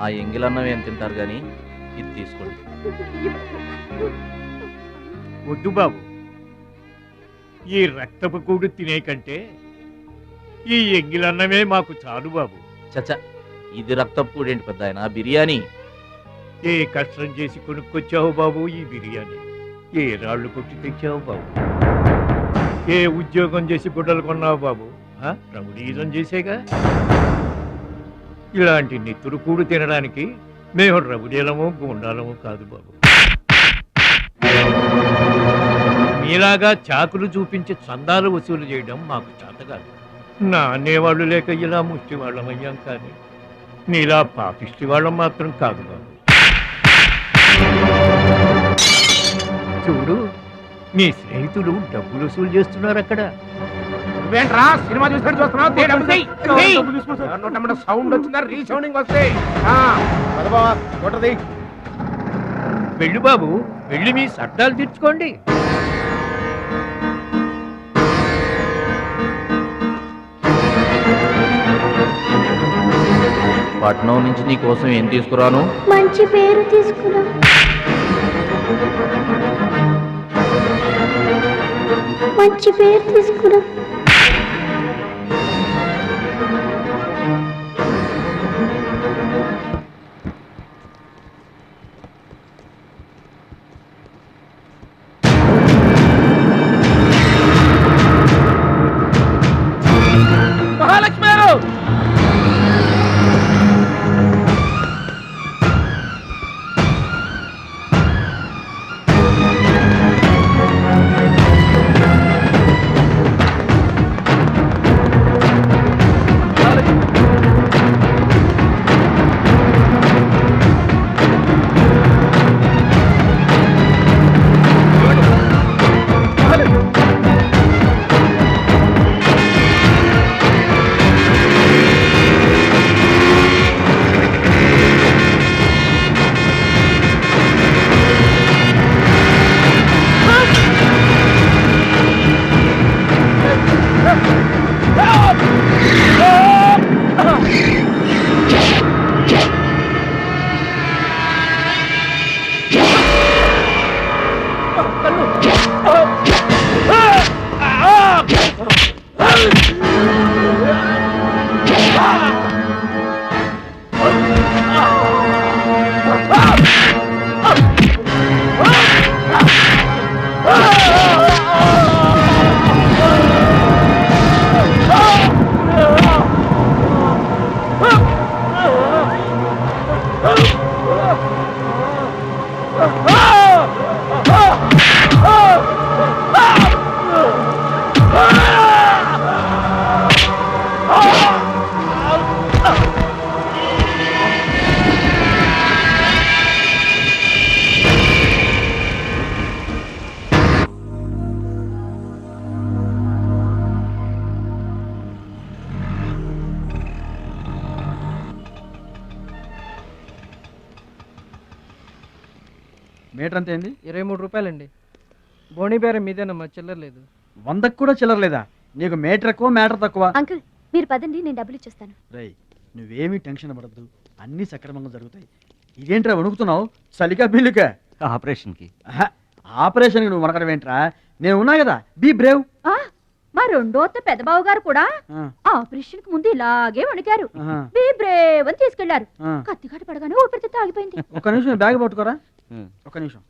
ఆ ఎంగిలన్నం ఏం తింటారు గాని ఇది తీసుకోండి. వద్దు బాబు, ఈ రక్తపు కూడు తినే కంటే ఈ ఎంగిలన్నమే మాకు చాలు బాబు. చచ్చా, ఇది రక్తపు కూడేంటి పెద్ద ఆయన, బిర్యానీ. ఏ కష్టం చేసి కొనుక్కొచ్చావు బాబు ఈ బిర్యానీ? ఏ రాళ్ళు కొట్టి తెచ్చావు బాబు? ఏ ఉద్యోగం చేసి గుడ్డలు కొన్నావు బాబు? రౌడీజం చేసేగా. ఇలాంటి నెత్తురు కూడు తినడానికి మేము రౌడీలము గూండాలము కాదు బాబు. మీలాగా చాకులు చూపించి చందాలు వసూలు చేయడం మాకు చేత కాదు. నా అనేవాళ్ళు లేక ఇలా ముష్టి వాళ్ళం అయ్యాం, కానీ నీలా పాపిష్టి వాళ్ళం మాత్రం కాదు బాబు. చూడు, నీ స్నేహితులు డబ్బులు వసూలు చేస్తున్నారు అక్కడ. నువ్వేంట్రా సినిమా చూసినట్టు చూస్తున్నావు? సౌండ్ వచ్చిందా? రీసౌండింగ్ వస్తే వెళ్ళు బాబు, వెళ్ళి మీ సట్టాలు తీర్చుకోండి. పట్నం నుంచి నీ కోసం ఏం తీసుకురాను? మంచి పేరు తీసుకురా. మంచి పేరు తీసుకురా. మహాలక్ష్మి గారు! మీటర్ అంతే ఏంది? 23 రూపాయలండి. బోణి బేరం మీదేనమ్మా, చిల్లర లేదు. 100కు కూడా చిల్లర లేదా? నీకు మీటర్ ఎక్కువ, మ్యాటర్ తక్కువ. అంకుల్ మీరు పదండి, నేను డబ్బులు ఇచ్చేస్తాను. రేయ్, నువ్వేమీ టెన్షన్ పడద్దు, అన్నీ సక్రమంగా జరుగుతాయి. ఇదేంట్రా వణుకుతున్నావు? చలికా బిల్లుకా? ఆపరేషన్కి. ఆపరేషన్కి నువ్వు వణకడం ఏంట్రా? నేను ఉన్నా కదా, బీ బ్రేవ్. మా రెండో పెద్దబాబు గారు కూడా ఆపరేషన్ కి ముందు ఇలాగే వణికారు. బీ బ్రేవ్ అని తీసుకెళ్లారు. కత్తికాట పడగానే ఊపిరితిత్తు ఆగిపోయింది. ఒక్క నిమిషం బ్యాగ్ పట్టుకోరా, ఒక్క నిమిషం.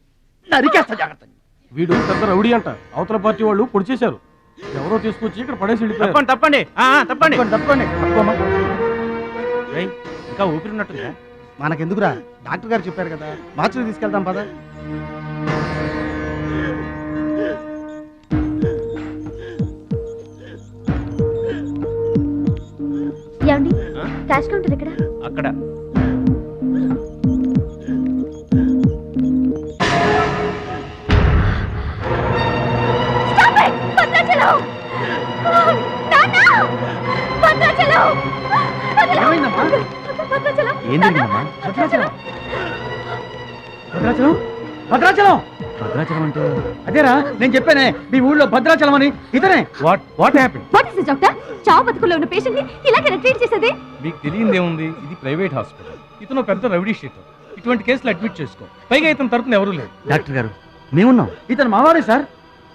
నరికేస్తా జాగ్రత్త. వీడు పెద్ద రౌడీ అంట, అవతల పార్టీ వాళ్ళు పొడి చేశారు. ఎవరో తీసుకొచ్చి ఇక్కడ పడేసి వెళ్ళిపోయారు. తప్పండి తప్పండి తప్పండి తప్పండి. ఇంకా ఊపిరి ఉన్నట్టుందా? మనకెందుకురా, డాక్టర్ గారు చెప్పారు కదా, మార్చుకు తీసుకెళ్తాం పద. ఏమండి, క్యాష్ కౌంటర్ ఎక్కడ? అక్కడ. ఏం జరిగిందమ్మా? భద్రాచలం భద్రాచలం భద్రాచలం భద్రాచలం అంటే అదేరా నేను చెప్పానే, మీ ఊళ్ళో భద్రాచలం అని. ఇతనే. What happen? What is this doctor? చావు బతుకుల్లో ఉన్న పేషెంట్ ని ఇలాగే ట్రీట్ చేసేది? మీకు తెలియదేముంది, ఇది ప్రైవేట్ హాస్పిటల్. ఇతను పెద్ద రౌడీ షీటర్. ఇటువంటి కేసులు అడ్మిట్ చేసుకో. పైగా ఇతని తరపున ఎవరూ లేదు. డాక్టర్ గారు మేమున్నాం. ఇతను మావాడే సార్.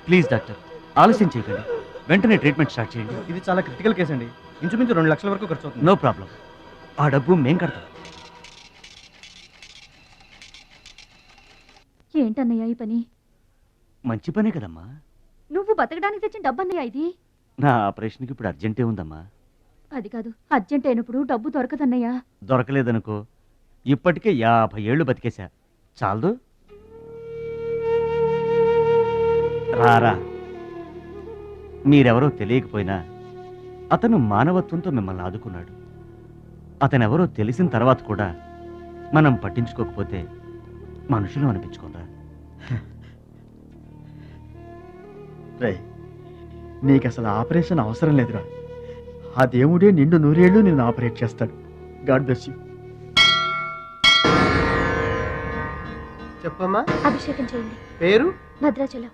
ప్లీజ్ డాక్టర్, ఆలస్యం చేయకండి, వెంటనే ట్రీట్మెంట్ స్టార్ట్ చేయండి. ఇది చాలా క్రిటికల్ కేసు అండి. ఇంచుమించు 2 లక్షల వరకు ఖర్చు అవుతుంది. నో ప్రాబ్లం, ఆ డబ్బు మేం కడతాం. ఏంటన్నయ్య ఈ పని? మంచి పనే కదమ్మా. నువ్వు బతకడానికి తెచ్చిన డబ్బు అన్నయ్య ఇది. నా ఆపరేషన్కి ఇప్పుడు అర్జెంటే ఉందమ్మా. అది కాదు, అర్జెంట్ అయినప్పుడు డబ్బు దొరకదన్నయ్య. దొరకలేదనుకో, ఇప్పటికే 50 ఏళ్ళు బతికేశా, చాలదు. రారా, మీరెవరో తెలియకపోయినా అతను మానవత్వంతో మిమ్మల్ని ఆదుకున్నాడు. అతనెవరో తెలిసిన తర్వాత కూడా మనం పట్టించుకోకపోతే మనుషులు అనిపించుకోరా. రే, నీకు అసలు ఆపరేషన్ అవసరం లేదురా. ఆ దేవుడే నిండు 100 ఏళ్ళు నిన్ను ఆపరేట్ చేస్తాడు. God bless you. చెప్పమ్మా. అభిషేకం చేయండి. పేరు? భద్రాచలం.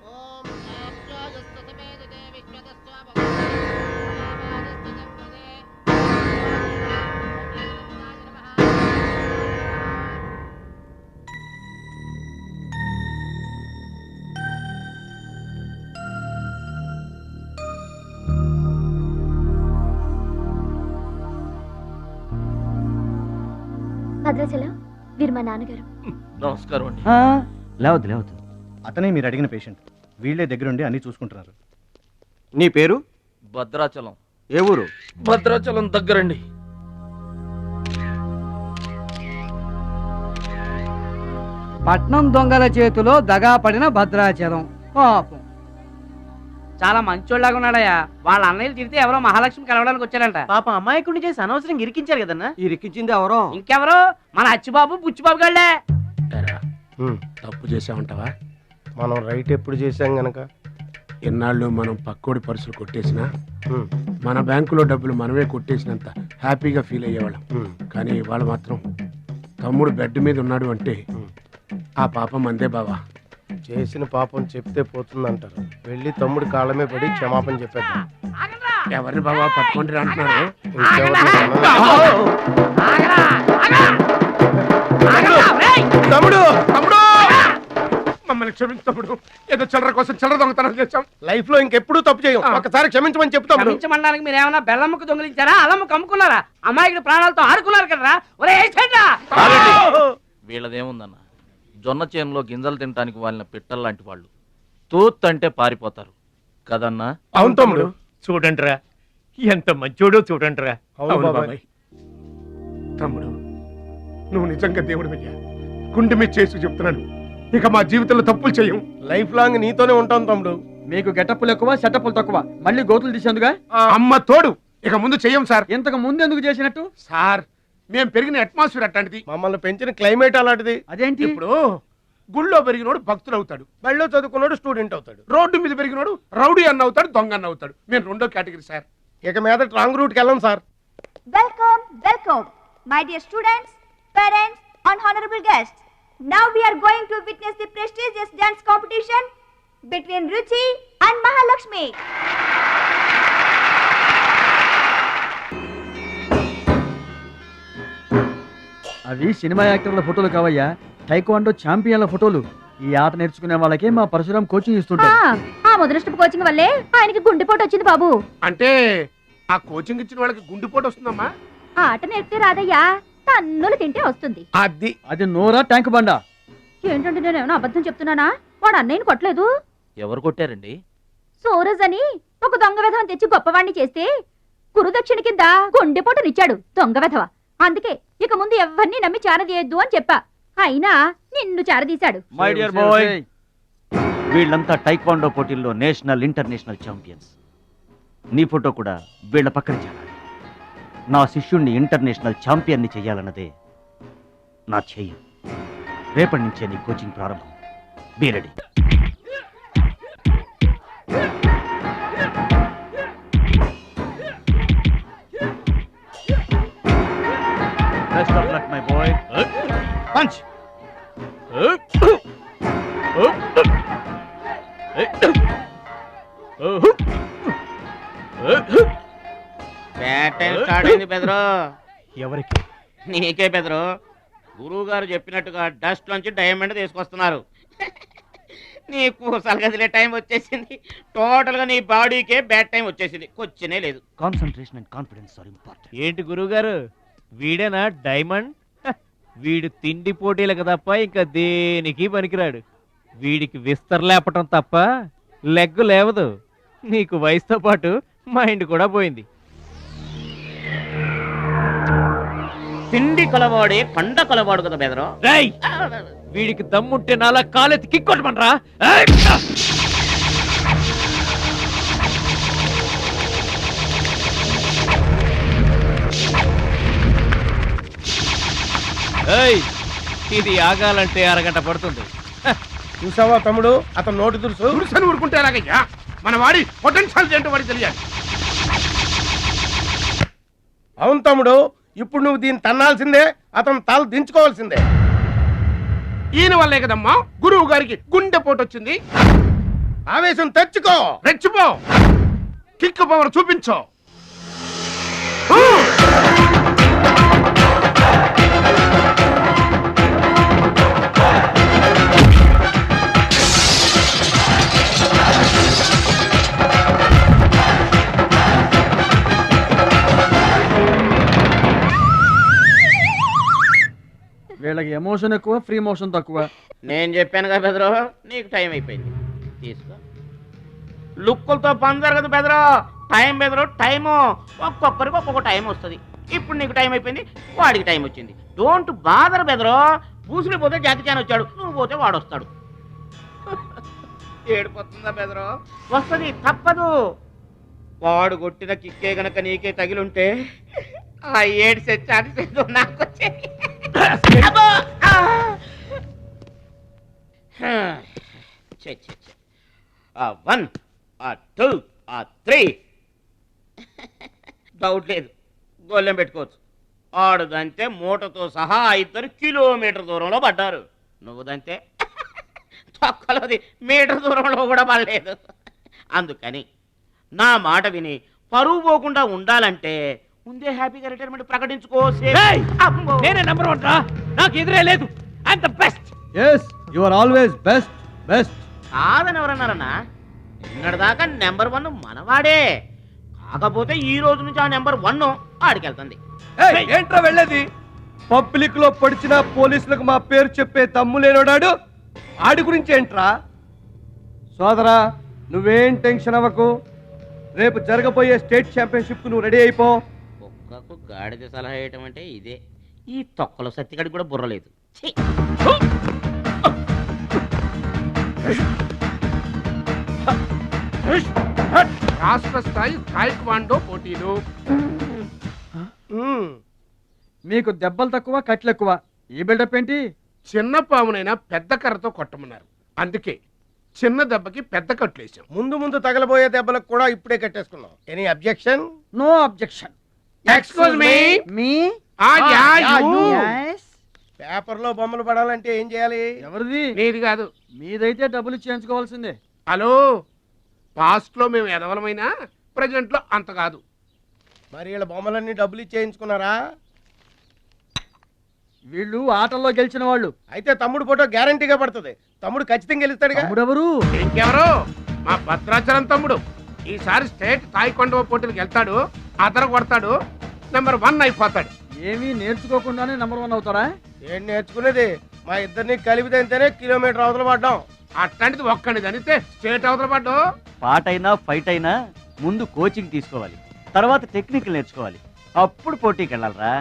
భద్రాచలం, వీరు మా నాన్నగారు. నమస్కారం అండి. లేవద్దు లేవద్దు. అతనే మీరు అడిగిన పేషెంట్. వీళ్ళే దగ్గరుండి అన్ని చూసుకుంటున్నారు. నీ పేరు? భద్రాచలం. ఏ ఊరు? భద్రాచలం దగ్గరండి. పట్నం దొంగల చేతిలో దగా పడిన భద్రాచలం. పాపం చాలా మంచోళ్ళగా ఉన్నాడయ్యా. వాళ్ళ అన్నయ్యలు తిరిగితే ఎవరో మహాలక్ష్మి కలవడానికి వచ్చారంట. పాపం అమాయకుడిని చేసి అనవసరం ఇరికించారు కదన్నా. ఇరికించింది ఎవరో? ఇంకెవరో మన అచ్చిబాబు బుచ్చిబాబు గళ్ళే. తప్పు చేసామంటావా? మనం రైట్ ఎప్పుడు చేసాం గనక ఎన్నాళ్ళు మనం పక్కోడి పర్సులు కొట్టేసినా మన బ్యాంకులో డబ్బులు మనమే కొట్టేసినంత హ్యాపీగా ఫీల్ అయ్యేవాళ్ళం. కానీ వాళ్ళు మాత్రం తమ్ముడు బెడ్ మీద ఉన్నాడు అంటే ఆ పాపం అందే బావా. చేసిన పాపం చెప్తే పోతుందంటారు. వెళ్ళి తమ్ముడు కాళ్ళమే పడి క్షమాపణ చెప్పేద్దాం. ఎవరిని బావా పట్టుకుంటారు అంటున్నారు? తమ్ముడు తమ్ముడు మమ్మల్ని క్షమించు తమ్ముడు. ఏదో చిల్లర కోసం చిల్లర దొంగతనం చేశాం. లైఫ్ లో ఇంకెప్పుడు తప్పు చేయం. ఒకసారి క్షమించమని చెప్తాం. క్షమించమనడానికి మీరు ఏమన్నా బెల్లమ్మకు దొంగిలించారా, అల్లమ్మకు అమ్ముకున్నారా? అమాయకుడి ప్రాణాలతో ఆడుకున్నారు కదరా. ఒరే వీళ్ళదేముందన్న, జొన్న చేనులో గింజలు తినడానికి వాళ్ళ పిట్టల్లాంటి వాళ్ళు. తూత్ అంటే పారిపోతారు కదన్నా. అవును తమ్ముడు. చూడండిరా ఎంత మంచోడో చూడండిరా. అవును బాబాయ్. తమ్ముడు నువ్వు నిజంగా దేవుడు అయ్యా. గుండె మీద చేసి చెప్తున్నాను, ఇక మా జీవితంలో తప్పులు చెయ్యం. లైఫ్ లాంగ్ నీతోనే ఉంటాం తమ్ముడు. మీకు గెటప్పులు ఎక్కువ, సెటప్పులు తక్కువ. మళ్ళీ గోతులు తీసేందుగా అమ్మ తోడు. ఇక ముందు చెయ్యం సార్. ఇంతకు ముందు ఎందుకు చేసినట్టు? సార్ మేము పెరిగిన అట్మాస్ఫియర్ అట్లాంటిది, మమ్మల్ని పెంచిన క్లైమేట్ అలాంటిది. అదేంటి? ఇప్పుడు గుళ్ళో పెరిగినోడు భక్తుడు అవుతాడు, బళ్ళో చదువుకున్నాడు స్టూడెంట్ అవుతాడు, రోడ్డు మీద పెరిగినోడు రౌడీ అన్న అవుతాడు, దొంగ అన్న అవుతాడు. మేము రెండో కేటగిరీ సార్. ఇక మీద రాంగ్ రూట్కి వెళ్ళాం sir. Welcome, welcome, my dear students, parents, and honorable guests. Now we are going to witness the prestigious dance competition between Ruchi and Mahalakshmi. అవి సినిమా యాక్టర్ల ఫోటోలు కావయ్యా, టైక్వాండో ఛాంపియన్ల ఫోటోలు. ఈ ఆట నేర్చుకునే వాళ్ళకే మా పరశురాం కోచింగ్ ఇస్తుంటారు. ఆ మొదలష్టపు కోచింగ్ వల్లే ఆయనకి గుండెపోటు వచ్చింది బాబు. అంటే ఆ కోచింగ్ ఇచ్చిన వాళ్ళకి గుండెపోటు వస్తుందమ్మా? ఆ ఆట నేర్పితే రాదయ్యా, తన్నులు తింటే వస్తుంది. అది నోరా ట్యాంక్ బండా? ఏంటంటే నేను ఏమైనా అబద్ధం చెప్తున్నానా? వాడు అన్నయ్యని కొట్టలేదు. ఎవరు కొట్టారండి? సూరజ్ అని ఒక దొంగ వెధవని తెచ్చి గొప్పవాణ్ణి చేస్తే గురుదక్షిణ కింద గుండెపోటునిచ్చాడు దొంగ వెధవ. అందుకే ఇక ముందు ఎవరిని నమ్మి చారదీయొద్దు అని చెప్పా. అయినా నిన్ను చారదీశాడు. మై డియర్ బాయ్, వీళ్ళంతా టైక్వాండో పోటీల్లో నేషనల్ ఇంటర్నేషనల్ ఛాంపియన్స్. నీ ఫోటో కూడా వీళ్ళ పక్కన చేరాలి. నా శిష్యుణ్ణి ఇంటర్నేషనల్ ఛాంపియన్ని చెయ్యాలన్నదే నా ధ్యేయం. రేపటి నుంచే నీ కోచింగ్ ప్రారంభం. Be ready. Best of luck, my boy. Punch. Bad time start అయింది బెదరు. ఎవరికి? నీకే బెదరు. గురువు గారు చెప్పినట్టుగా డస్ట్ నుంచి డైమండ్ తీసుకొస్తున్నారు. నీ కూసాలు కదిలే టైం వచ్చేసింది. టోటల్ గా నీ బాడీకే బ్యాడ్ టైం వచ్చేసింది. కొచ్చినే లేదు. Concentration and confidence are important. ఏంటి గురువు గారు, వీడేనా డైమండ్? వీడు తిండి పోటీలకు తప్ప ఇంకా దేనికి పనికిరాడు. వీడికి విస్తరలేపటం తప్ప లెగ్గు లేవదు. నీకు వయసుతో పాటు మైండ్ కూడా పోయింది. తిండి కలవాడే పండ కలవాడు కదా బెదరు. వీడికి దమ్ముంటే నాలా కాలెత్తి కిక్కొట్టమనరా. ఇది ఆగాలంటే అరగంట పడుతుంది. చూసావా తమ్ముడు, అతను నోటి దురుసని ఊరుకుంటే ఎలాగయ్యా? మన వాడి పొటెన్షియల్ ఏంటో వాడికి తెలియాలి. అవును తమ్ముడు, ఇప్పుడు నువ్వు దీన్ని తన్నాల్సిందే, అతను తల దించుకోవాల్సిందే. ఈయన వల్లే కదమ్మా గురువు గారికి గుండె పోటు వచ్చింది. ఆవేశం తెచ్చుకో, రెచ్చిపో, కిక్ పవర్ చూపించో. వీళ్ళకి ఎమోషన్ ఎక్కువ, ఫ్రీ మోషన్ తక్కువ. నేను చెప్పాను కదా బెదరు, నీకు టైం అయిపోయింది. తీసుకో. లుక్కులతో పని జరగదు బెదరు. టైం బెదరు, టైము. ఒక్కొక్కరికి ఒక్కొక్క టైం వస్తుంది. ఇప్పుడు నీకు టైం అయిపోయింది, వాడికి టైం వచ్చింది. డోంట్ బాదర్ బెదరు. పూసులు పోతే జాతికాని వచ్చాడు, నువ్వు పోతే వాడు వస్తాడు. ఏడిపోతుందా బెదరు? వస్తుంది, తప్పదు. వాడు కొట్టిన కిక్కే గనక నీకే తగిలుంటే ఆ ఏడు సెచ్చు నాకు వచ్చేది. వన్, 2, 3. డౌట్ లేదు, గోళ్ళెం పెట్టుకోవచ్చు. ఆడుదంతే మూటతో సహా 2 కిలోమీటర్ దూరంలో పడ్డారు. నువ్వుదంతే తొక్కలోది మీటర్ దూరంలో కూడా పడలేదు. అందుకని నా మాట విని పరువు పోకుండా ఉండాలంటే ముందే హ్యాపీగా రిటైర్మెంట్ ప్రకటించుకో. నేనే నంబర్ 1 రా, నాకు ఎదురే లేదు. I'm the best. yes you are always best. కాదని ఎవరన్నారన్నా? నిన్నటిదాకా నెంబర్ 1 మనవాడే. కాకపోతే ఈ రోజు నుంచి ఆ నెంబర్ 1 ఆడికెళ్తుంది. ఏంట్రా వెళ్ళేది? పబ్లిక్ లో పడిచిన పోలీసులకు మా పేరు చెప్పే తమ్ము లేనోడాడు. ఆడి గురించి ఏంట్రా? సోదరా, నువ్వేం టెన్షన్ అవ్వకు. రేపు జరగబోయే స్టేట్ ఛాంపియన్షిప్ నువ్వు రెడీ అయిపో. ఒక్కకు గాడిద సలహా వేయటం అంటే ఇదే. ఈ తొక్కలో సత్తిగడికి కూడా బుర్రలేదు. రాష్ట్ర స్థాయి తాయిక్వాండో పోటీలు. మీకు దెబ్బలు తక్కువ, కట్లు ఎక్కువ. ఈ బిల్డప్ ఏంటి? చిన్న పామునైనా పెద్ద కర్రతో కొట్టమన్నారు, అందుకే చిన్న దెబ్బకి పెద్ద కట్లేసాం. ముందు ముందు తగలబోయే దెబ్బలకు కూడా ఇప్పుడే కట్టేసుకున్నాం. Any objection? No objection. Excuse me. మీ పేపర్ లో బొమ్మలు పడాలంటే ఏం చేయాలి? ఎవరిది? నీది కాదు. మీదైతే డబ్బులు చేయించుకోవాల్సిందే. హలో, పాస్ట్ లో మేము ఎదవలమైనా ప్రెజెంట్ లో అంత కాదు. మరి వీళ్ళ బొమ్మలన్నీ డబ్బులు ఇచ్చేయించుకున్నారా? వీళ్ళు ఆటల్లో గెలిచిన వాళ్ళు. అయితే తమ్ముడు ఫోటో గ్యారంటీగా పడుతుంది. తమ్ముడు ఖచ్చితంగా గెలుస్తాడు. తమ్ముడెవరు? ఇంకెవరు? మా భద్రాచలం తమ్ముడు. ఈసారి స్టేట్ తాయికొండ పోటీలకు వెళ్తాడు, అతను కొడతాడు, నెంబర్ 1 అయిపోతాడు. ఏమీ నేర్చుకోకుండానే నెంబర్ 1 అవుతారా? ఏం నేర్చుకునేది? మా ఇద్దరిని కలిపితేనే కిలోమీటర్ అవతల పడ్డాం. అట్లాంటిది ఒక్కడిని చనితే స్టేట్ అవతల పడ్డాం. పాట అయినా ఫైట్ అయినా ముందు కోచింగ్ తీసుకోవాలి, తర్వాత టెక్నిక్ నేర్చుకోవాలి. అప్పుడు పోటీకి వెళ్ళాలరా.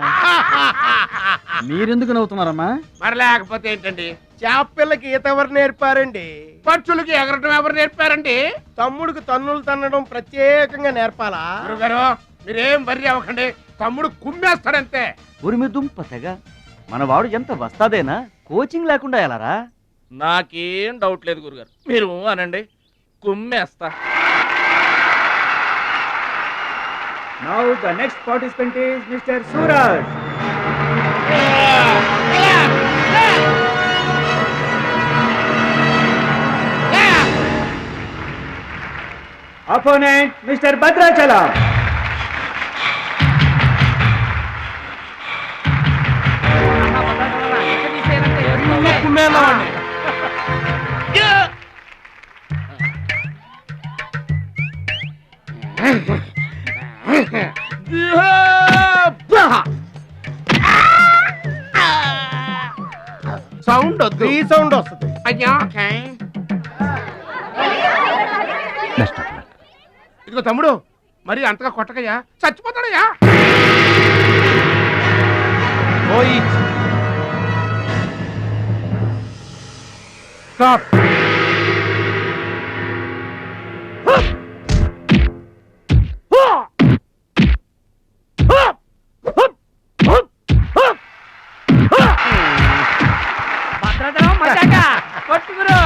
మీరెందుకు నవ్వుతున్నారమ్మా? మరి లేకపోతే ఏంటండి, చేపపిల్లకి ఈత ఎవరు నేర్పారండి? పక్షులకి ఎగరటం ఎవరు నేర్పారండి? తమ్ముడికి తన్నులు తన్నడం ప్రత్యేకంగా నేర్పాలా? గురుగారు మీరేం బర్రి అవ్వకండి, తమ్ముడు కుమ్మేస్తాడంతే. ఉరిమి దుంప తెగ మన వాడు ఎంత వస్తాదేనా, కోచింగ్ లేకుండా ఎలారా? నాకేం డౌట్ లేదు గురుగారు, మీరు అనండి, కుమ్మేస్తా. Now the next participant is Mr. Suraj. Opponent Mr. Bhadrachalam. Sound వద్దు, ఈ సౌండ్ వస్తుంది. అయ్యా ఇదిగో తమ్ముడు, మరి అంతగా కొట్టకయ్యా, చచ్చిపోతాడయ్యా. స్టాప్. కొట్టుకురు.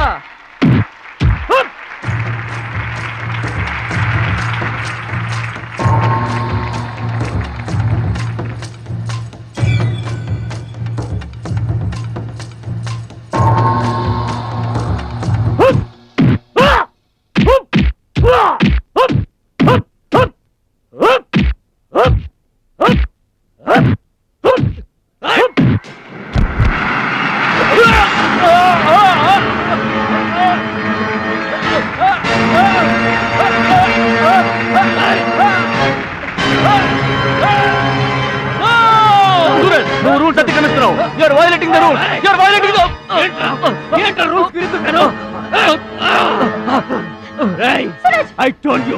నువ్వు రూల్స్ అతిక్రమిస్తున్నావు. You are violating the rules. You are violating the ఏంట్రా రూల్స్ తిరుగుతున్నాను? ఐ టోల్డ్ యు,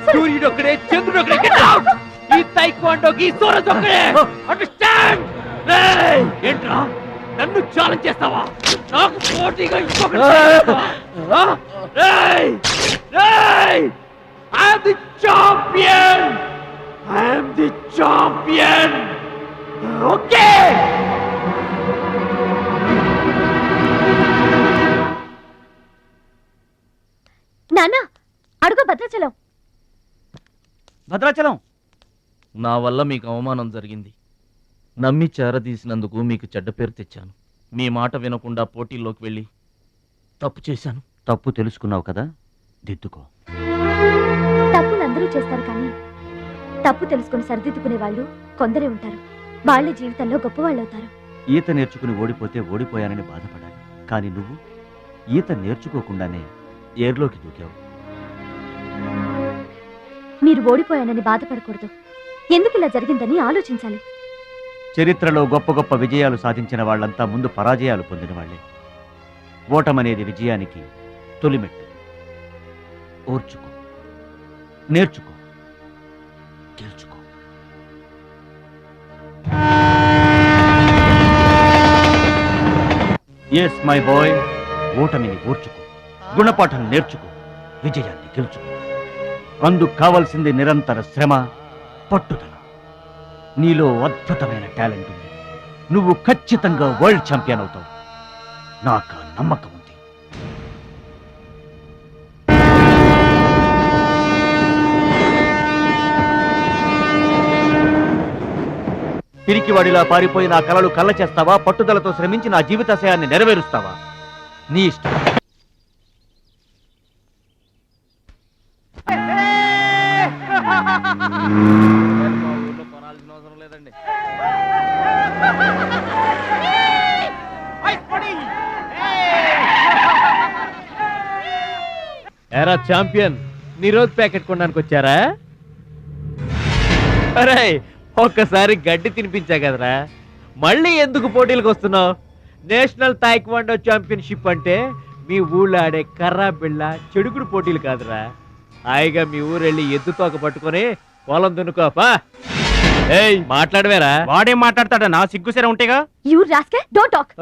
సూర్యుడు ఒక్కడే, చంద్రుడు ఒక్కడే. Get out. ఈ తైక్వాండోకి సూరజ్ ఒక్కడే. అండర్స్టాండ్? ఏంట్రా నన్ను ఛాలెంజ్ చేస్తావా? నాకు పోటీగా ఇంకొకటి I am the champion. I am the champion. Okay. నాన్న అడుగు భద్రాచలం. భద్రాచలం, నా వల్ల మీకు అవమానం జరిగింది. నమ్మి చేరదీసినందుకు మీకు చెడ్డ పేరు తెచ్చాను. మీ మాట వినకుండా పోటీల్లోకి వెళ్ళి తప్పు చేశాను. తప్పు తెలుసుకున్నావు కదా, దిద్దుకో. తప్పులు అందరూ చేస్తారు కానీ తప్పు తెలుసుకుని సరిదిద్దుకునే వాళ్ళు కొందరే ఉంటారు. వాళ్ళ జీవితంలో గొప్పవాళ్ళు అవుతారు. ఈత నేర్చుకుని ఓడిపోతే ఓడిపోయానని బాధపడాలి, కానీ నువ్వు ఈత నేర్చుకోకుండానే ఏర్లోకి దూకావు. మీరు ఓడిపోయానని బాధపడకూడదు. ఎందుకు ఇలా జరిగిందని ఆలోచించాలి. చరిత్రలో గొప్ప గొప్ప విజయాలు సాధించిన వాళ్ళంతా ముందు పరాజయాలు పొందిన వాళ్లే. ఓటమనేది విజయానికి తొలిమెట్టు. ఓర్చుకో, నేర్చుకో, గెలుచుకో. ఎస్ మై బాయ్, ఓటమిని ఓర్చుకో, గుణపాఠం నేర్చుకో, విజయాన్ని గెలుచుకో. అందుకు కావలసింది నిరంతర శ్రమ, పట్టుదల. నీలో అద్భుతమైన టాలెంట్ ఉంది. నువ్వు ఖచ్చితంగా వరల్డ్ ఛాంపియన్ అవుతావు. నాకు ఆ నమ్మకం ఉంది. పిరికివాడిలా పారిపోయి నా కలలు కళ్ళ చేస్తావా? పట్టుదలతో శ్రమించి నా జీవితాశయాన్ని నెరవేరుస్తావా? నీ ఇష్టం. ఎరా ఛాంపియన్, నిరోధ్ ప్యాకెట్ కొనడానికి వచ్చారా? అరే ఒక్కసారి గడ్డి తినిపించా కదరా, మళ్ళీ ఎందుకు పోటీలకు వస్తున్నావు? నేషనల్ తాయిక్వాండో ఛాంపియన్షిప్ అంటే మీ ఊళ్ళో ఆడే కర్రా బిళ్ళ చెడుగుడు పోటీలు కాదురా. హాయిగా మీ ఊరెళ్ళి ఎద్దు తోక పట్టుకొని పొలం దున్నుకోపా. ఏయ్ మాట్లాడవేరా? వాడేం మాట్లాడతాడా? నా సిగ్గుసెర ఉంటేగా. You rascal don't talk.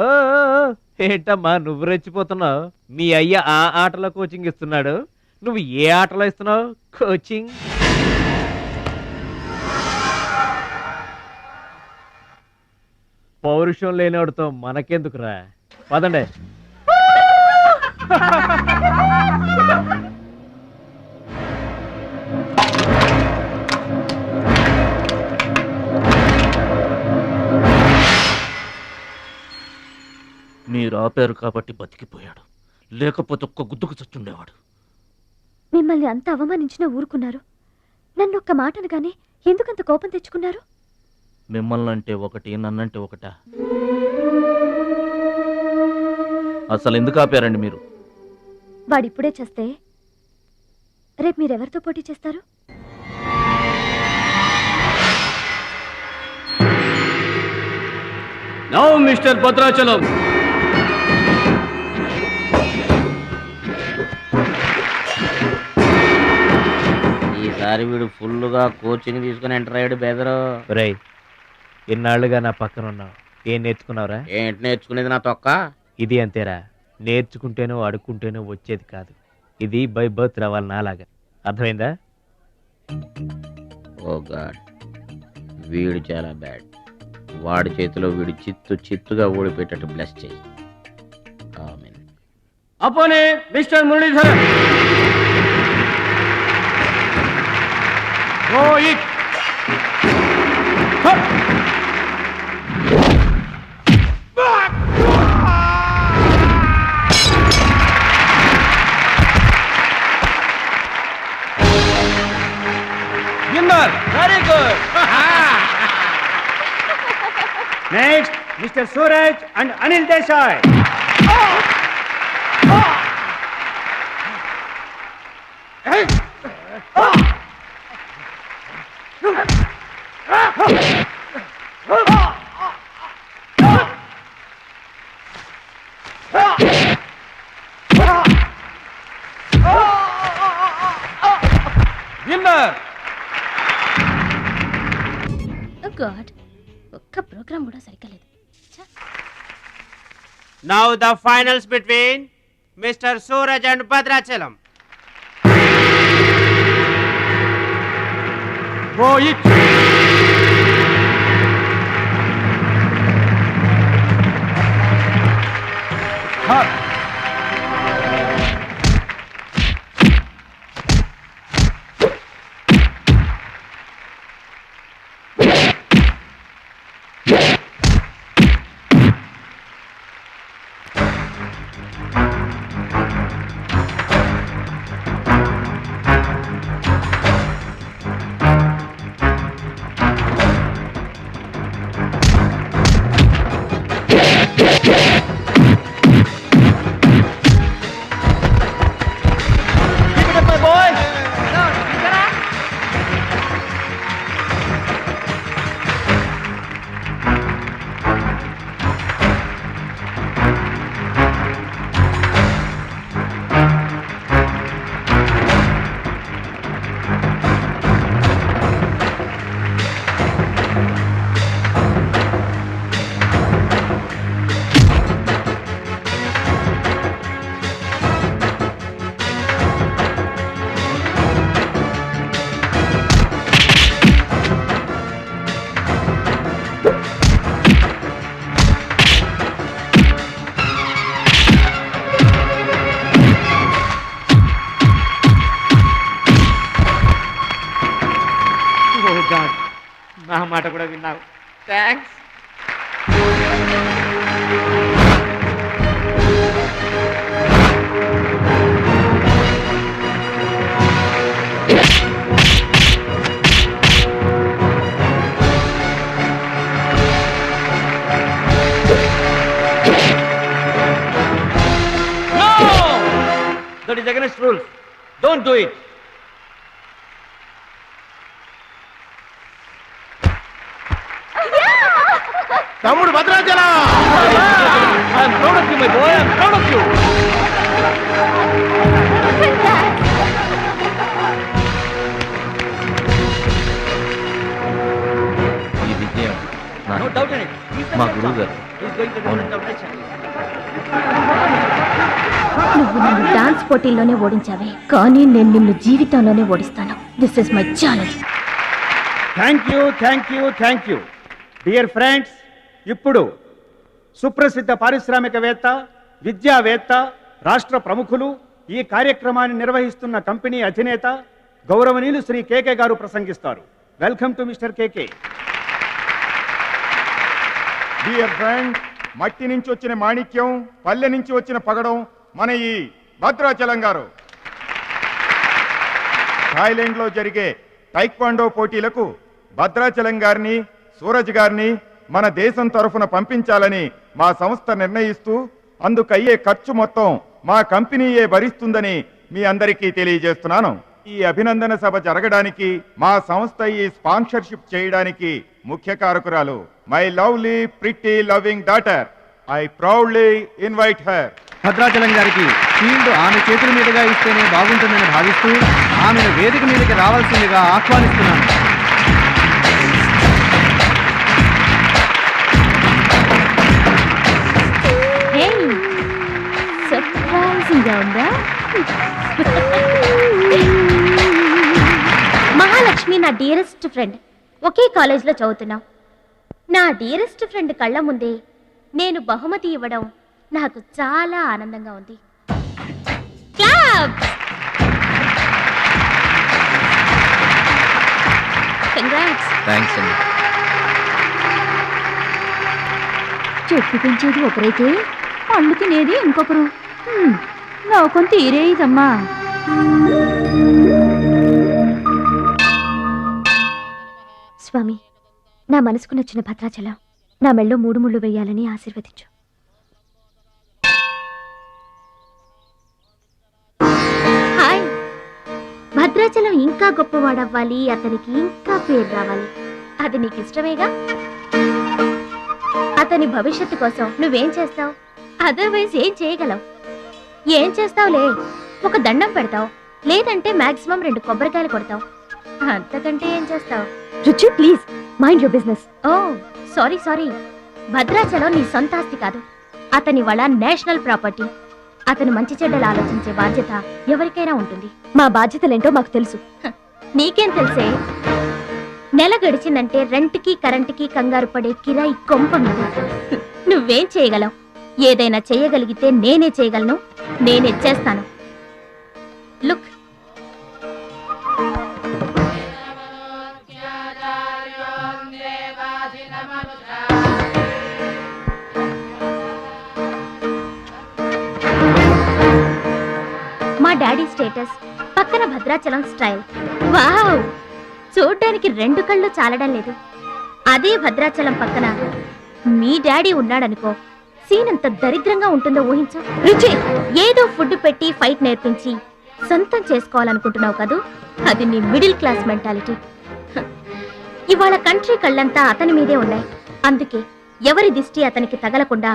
ఏంటమ్మా నువ్వు రెచ్చిపోతున్నావు? మీ అయ్య ఆ ఆటలో కోచింగ్ ఇస్తున్నాడు, నువ్వు ఏ ఆటలో ఇస్తున్నావు కోచింగ్? పౌరుషం లేనివాడితో మనకెందుకురా, పదండి. మీరు ఆపారు కాబట్టి బతికిపోయాడు, లేకపోతే ఒక్క గుద్దుకు చచ్చుండేవాడు. మిమ్మల్ని అంత అవమానించినా ఊరుకున్నారు. నన్ను ఒక్క మాట అనగానే ఎందుకంత కోపం తెచ్చుకున్నారు? మిమ్మల్ని అంటే ఒకటి, నన్నంటే ఒకటా? అసలు ఎందుకు ఆపారండి మీరు? వాడిప్పుడే చేస్తే రేపు మీరెవరితో పోటీ చేస్తారు? నౌ మిస్టర్ భద్రాచలం, ఈసారి వీడు ఫుల్గా కోచింగ్ తీసుకుని ఎంటర్ అయ్యాడు బెదరు. రేయ్ ఇన్నాళ్ళుగా నా పక్కన ఉన్నావు, ఏం నేర్చుకున్నావురా? ఏంటి నేర్చుకునేది నా తొక్క? ఇది అంతేరా, నేర్చుకుంటేనో అడుక్కుంటేనో వచ్చేది కాదు. ఇది బై బర్త్ రావాలి నాలాగా, అర్థమైందా? ఓ గాడ్, వీడు చాలా బ్యాడ్. వాడి చేతిలో వీడు చిత్తుగా ఓడిపోయేటట్టు బ్లెస్ చేయి. Amen. Opponent mister Muralidhar. Rohit winner. Very good. Next mister Suraj and Anil Desai. Winner. God, ఒక్క ప్రోగ్రామ్ కూడా సరిగ్గా లేదు. Now the finals between Mr. Suraj and Bhadrachalam. Rohit. Cut. నా మాట కూడా విన్నావు. Thanks. That is against rules. Don't do it. తమ్ముడు Bhadrachalam. I'm proud of you, my boy. I'm proud of you. మా గురువు గారు నువ్వు నన్ను డాన్స్ పోటీల్లోనే ఓడించావే, కానీ నేను నిన్ను జీవితంలోనే ఓడిస్తాను. This is my challenge. Thank you dear friends. ఇప్పుడు సుప్రసిద్ధ పారిశ్రామికవేత్త, విద్యావేత్త, రాష్ట్ర ప్రముఖులు, ఈ కార్యక్రమాన్ని నిర్వహిస్తున్న కంపెనీ అధినేత గౌరవనీయులు శ్రీ కేకే గారు ప్రసంగిస్తారు. Welcome to mister KK. Dear friend, మట్టి నుంచి వచ్చిన మాణిక్యం, పల్లె నుంచి వచ్చిన పగడం మన ఈ భద్రాచలం గారు. థాయిలాండ్లో జరిగే టైక్వాండో పోటీలకు భద్రాచలం గారిని, సూరజ్ గారిని మన దేశం తరఫున పంపించాలని మా సంస్థ నిర్ణయిస్తూ అందుకయ్యే ఖర్చు మొత్తం మా కంపెనీయే భరిస్తుందని మీ అందరికీ తెలియజేస్తున్నాను. ఈ అభినందన సభ జరగడానికి మా సంస్థ ఈ స్పాన్సర్షిప్ చేయడానికి ముఖ్య కారకురాలు my lovely pretty loving daughter. I proudly invite her. Bhadrachalam గారికి ఫీల్డ్ ఆమె చేతుల మీదుగా ఇస్తేనే బాగుంటుందని భావిస్తూ ఆమెను వేదిక మీదకి రావాల్సిందిగా ఆహ్వానిస్తున్నాను. మహాలక్ష్మి నా డియరెస్ట్ ఫ్రెండ్. ఒకే కాలేజ్లో చదువుతున్నాం. నా డియరెస్ట్ ఫ్రెండ్ కళ్ళ ముందే నేను బహుమతి ఇవ్వడం నాకు చాలా ఆనందంగా ఉంది. క్లాప్స్. కంగ్రాట్స్. థ్యాంక్స్ అండి. చెట్టు పెంచేది ఒకరైతే పండు తినేది ఇంకొకరు. లోకం తీరేదమ్మా. స్వామి, నా మనసుకు నచ్చిన భద్రాచలం నా మెళ్ళో 3 ముళ్ళు వేయాలని ఆశీర్వదించు. హాయ్. భద్రాచలం ఇంకా గొప్పవాడవ్వాలి, అతనికి ఇంకా పేరు రావాలి. అది నీకు ఇష్టమేగా? అతని భవిష్యత్తు కోసం నువ్వేం చేస్తావు? అదర్వైజ్ ఏం చేయగలవు? ఏం చేస్తావులే, ఒక దండం పెడతావు, లేదంటే మాక్సిమం 2 కొబ్బరికాయలు కొడతావు. అంతకంటే ఏం చేస్తావు? Ruchi, please mind your business. Oh sorry. Bhadrachalam నీ సొంత ఆస్తి కాదు, అతని వాళ్ళ నేషనల్ ప్రాపర్టీ. అతను మంచి చెడ్డలు ఆలోచించే బాధ్యత ఎవరికైనా ఉంటుంది. మా బాధ్యతలేంటో మాకు తెలుసు. నీకేం తెలుసే? నెల గడిచిందంటే రెంట్కి కరెంటుకి కంగారు పడే కిరాయి కొంప మీద. నువ్వేం చేయగలవు? ఏదైనా చేయగలిగితే నేనే చేయగలను, నేనే చేస్తాను. లుక్. మా డాడీ స్టేటస్, పక్కన భద్రాచలం స్టైల్. వావ్, చూడ్డానికి 2 కళ్ళు చాలడం లేదు. అదే భద్రాచలం పక్కన మీ డాడీ ఉన్నాడనుకో, సీన్ ఎంత దరిద్రంగా ఉంటుందో ఊహించు. రుచి, ఏదో ఫుడ్ పెట్టి ఫైట్ నేర్పించి సొంతం చేసుకోవాలనుకుంటున్నావు కదూ, అది నీ మిడిల్ క్లాస్ మెంటాలిటీ. ఇవాళ కంట్రీ కళ్ళంతా అతని మీదే ఉన్నాయి. అందుకే ఎవరి దిష్టి అతనికి తగలకుండా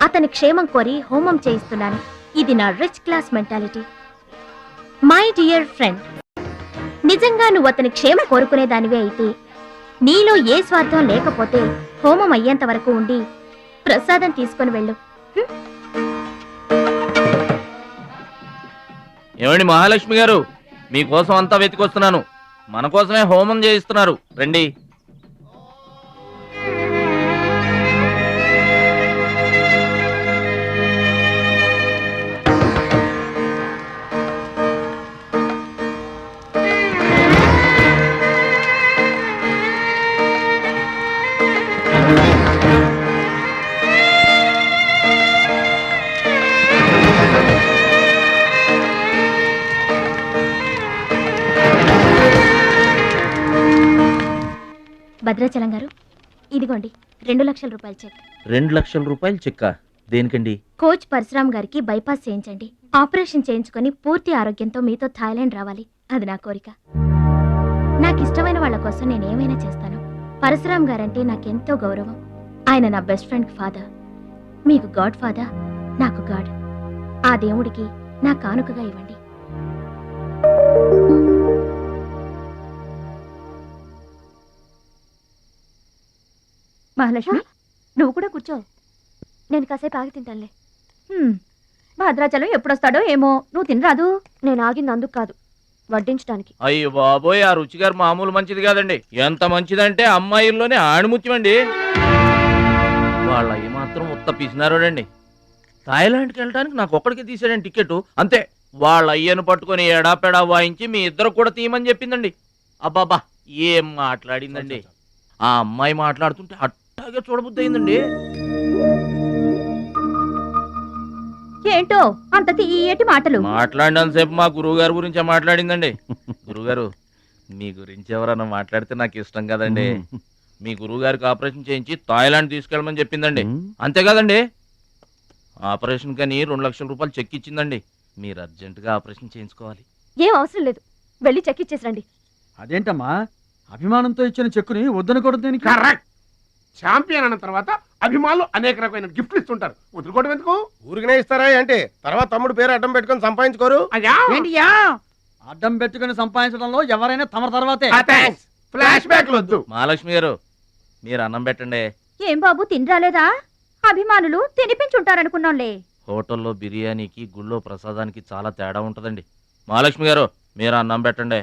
అతని క్షేమం కోరి హోమం చేయిస్తున్నాను. ఇది నా rich class mentality. My dear friend, నిజంగా నువ్వు అతని క్షేమం కోరుకునే దానివే అయితే, నీలో ఏ స్వార్థం లేకపోతే హోమం అయ్యేంత వరకు ఉండి ప్రసాదం తీసుకొని వెళ్ళు. ఏమండి మహాలక్ష్మి గారు, మీకోసం అంతా వెతికొస్తున్నాను. మన కోసమే హోమం చేయిస్తున్నారు, రండి. భద్రాచలం గారు, ఇదిగోండి 2 లక్షల రూపాయల చెక్. 2 లక్షల రూపాయలు చెక్కా? దేనికండి? కోచ్ పరశురామ్ గారికి బైపాస్ చేయించండి. ఆపరేషన్ చేయించుకొని పూర్తి ఆరోగ్యంతో మీతో థాయిలాండ్ రావాలి. అది నా కోరిక. నాకు ఇష్టమైన వాళ్ళ కోసం నేను ఏమైనా చేస్తాను. పరశురామ్ గారంటే నాకెంతో గౌరవం. ఆయన నా బెస్ట్ ఫ్రెండ్ ఫాదర్. మీకు గాడ్ ఫాదర్, నాకు గాడ్. ఆ దేవుడికి నా కానుకగా ఇవ్వండి. మహాలక్ష్మి, నువ్వు కూడా కూర్చో. నేను కాసేపు ఆగి తింటానులే. భద్రాచలం ఎప్పుడొస్తాడో ఏమో. నువ్వు తినరాదు. నేను ఆగింది అందుకు కాదు, వడ్డించడానికి. అయ్యో బాబోయ్, ఆ రుచి గారు మామూలు మంచిది కాదండి. ఎంత మంచిదంటే అమ్మాయిల్లోనే ఆణిముత్యమండి. వాళ్ళ అయ్యి మాత్రం ఉత్త పిసినారోడండి. థాయిలాండ్కి వెళ్ళడానికి నాకు ఒక్కడికి తీసాడండి టికెట్. అంతే, వాళ్ళ అయ్యను పట్టుకొని ఎడాపెడా వాయించి మీ ఇద్దరు కూడా తీయమని చెప్పిందండి. అబ్బాబా ఏం మాట్లాడిందండి. ఆ అమ్మాయి మాట్లాడుతుంటే అట్టాగే చూడబుద్ధి అయిందండి. ఏంటో అంత తీయటి మాటలు మాట్లాడినంతసేపు మా గురువు గారి గురించే మాట్లాడిందండి. గురుగారు, మీ గురించి ఎవరన్నా మాట్లాడితే నాకు ఇష్టం కదండి. మీ గురువు గారికి ఆపరేషన్ చేయించి థాయిలాండ్ తీసుకెళ్ళమని చెప్పిందండి. అంతే కదండి? ఆపరేషన్ కని 2 లక్షల రూపాయలు చెక్ ఇచ్చిందండి. మీరు అర్జెంటుగా ఆపరేషన్ చేయించుకోవాలి. ఏం అవసరం లేదు, వెళ్ళి చెక్ ఇచ్చేసిరండి. అదేంటమ్మా, అభిమానంతో ఇచ్చిన చెక్కుని వద్దనకూడదు దేనికి? కరెక్ట్. ఛాంపియన్ అన్న తర్వాత అభిమానులు అనేక రకమైన గిఫ్ట్లు ఇస్తుంటారు. వదులుకోవడం ఎందుకు? ఊరికనే ఇస్తారా అంటే తర్వాత తమ్ముడు పేరు అడ్డం పెట్టుకొని సంపాదించుకోరు. అడ్డం పెట్టుకుని సంపాదించడంలో ఎవరైనా తమ తర్వాతే. ఫ్లాష్ బ్యాక్ వద్దు. మహాలక్ష్మి గారు, మీరు అన్నం పెట్టండి. ఏం బాబు తినరాలేదా? అభిమానులు తినిపించుంటారనుకున్నాంలే. హోటల్లో బిర్యానీకి గుళ్ళో ప్రసాదానికి చాలా తేడా ఉంటుందండి. మహాలక్ష్మి గారు, మీరు అన్నం పెట్టండి.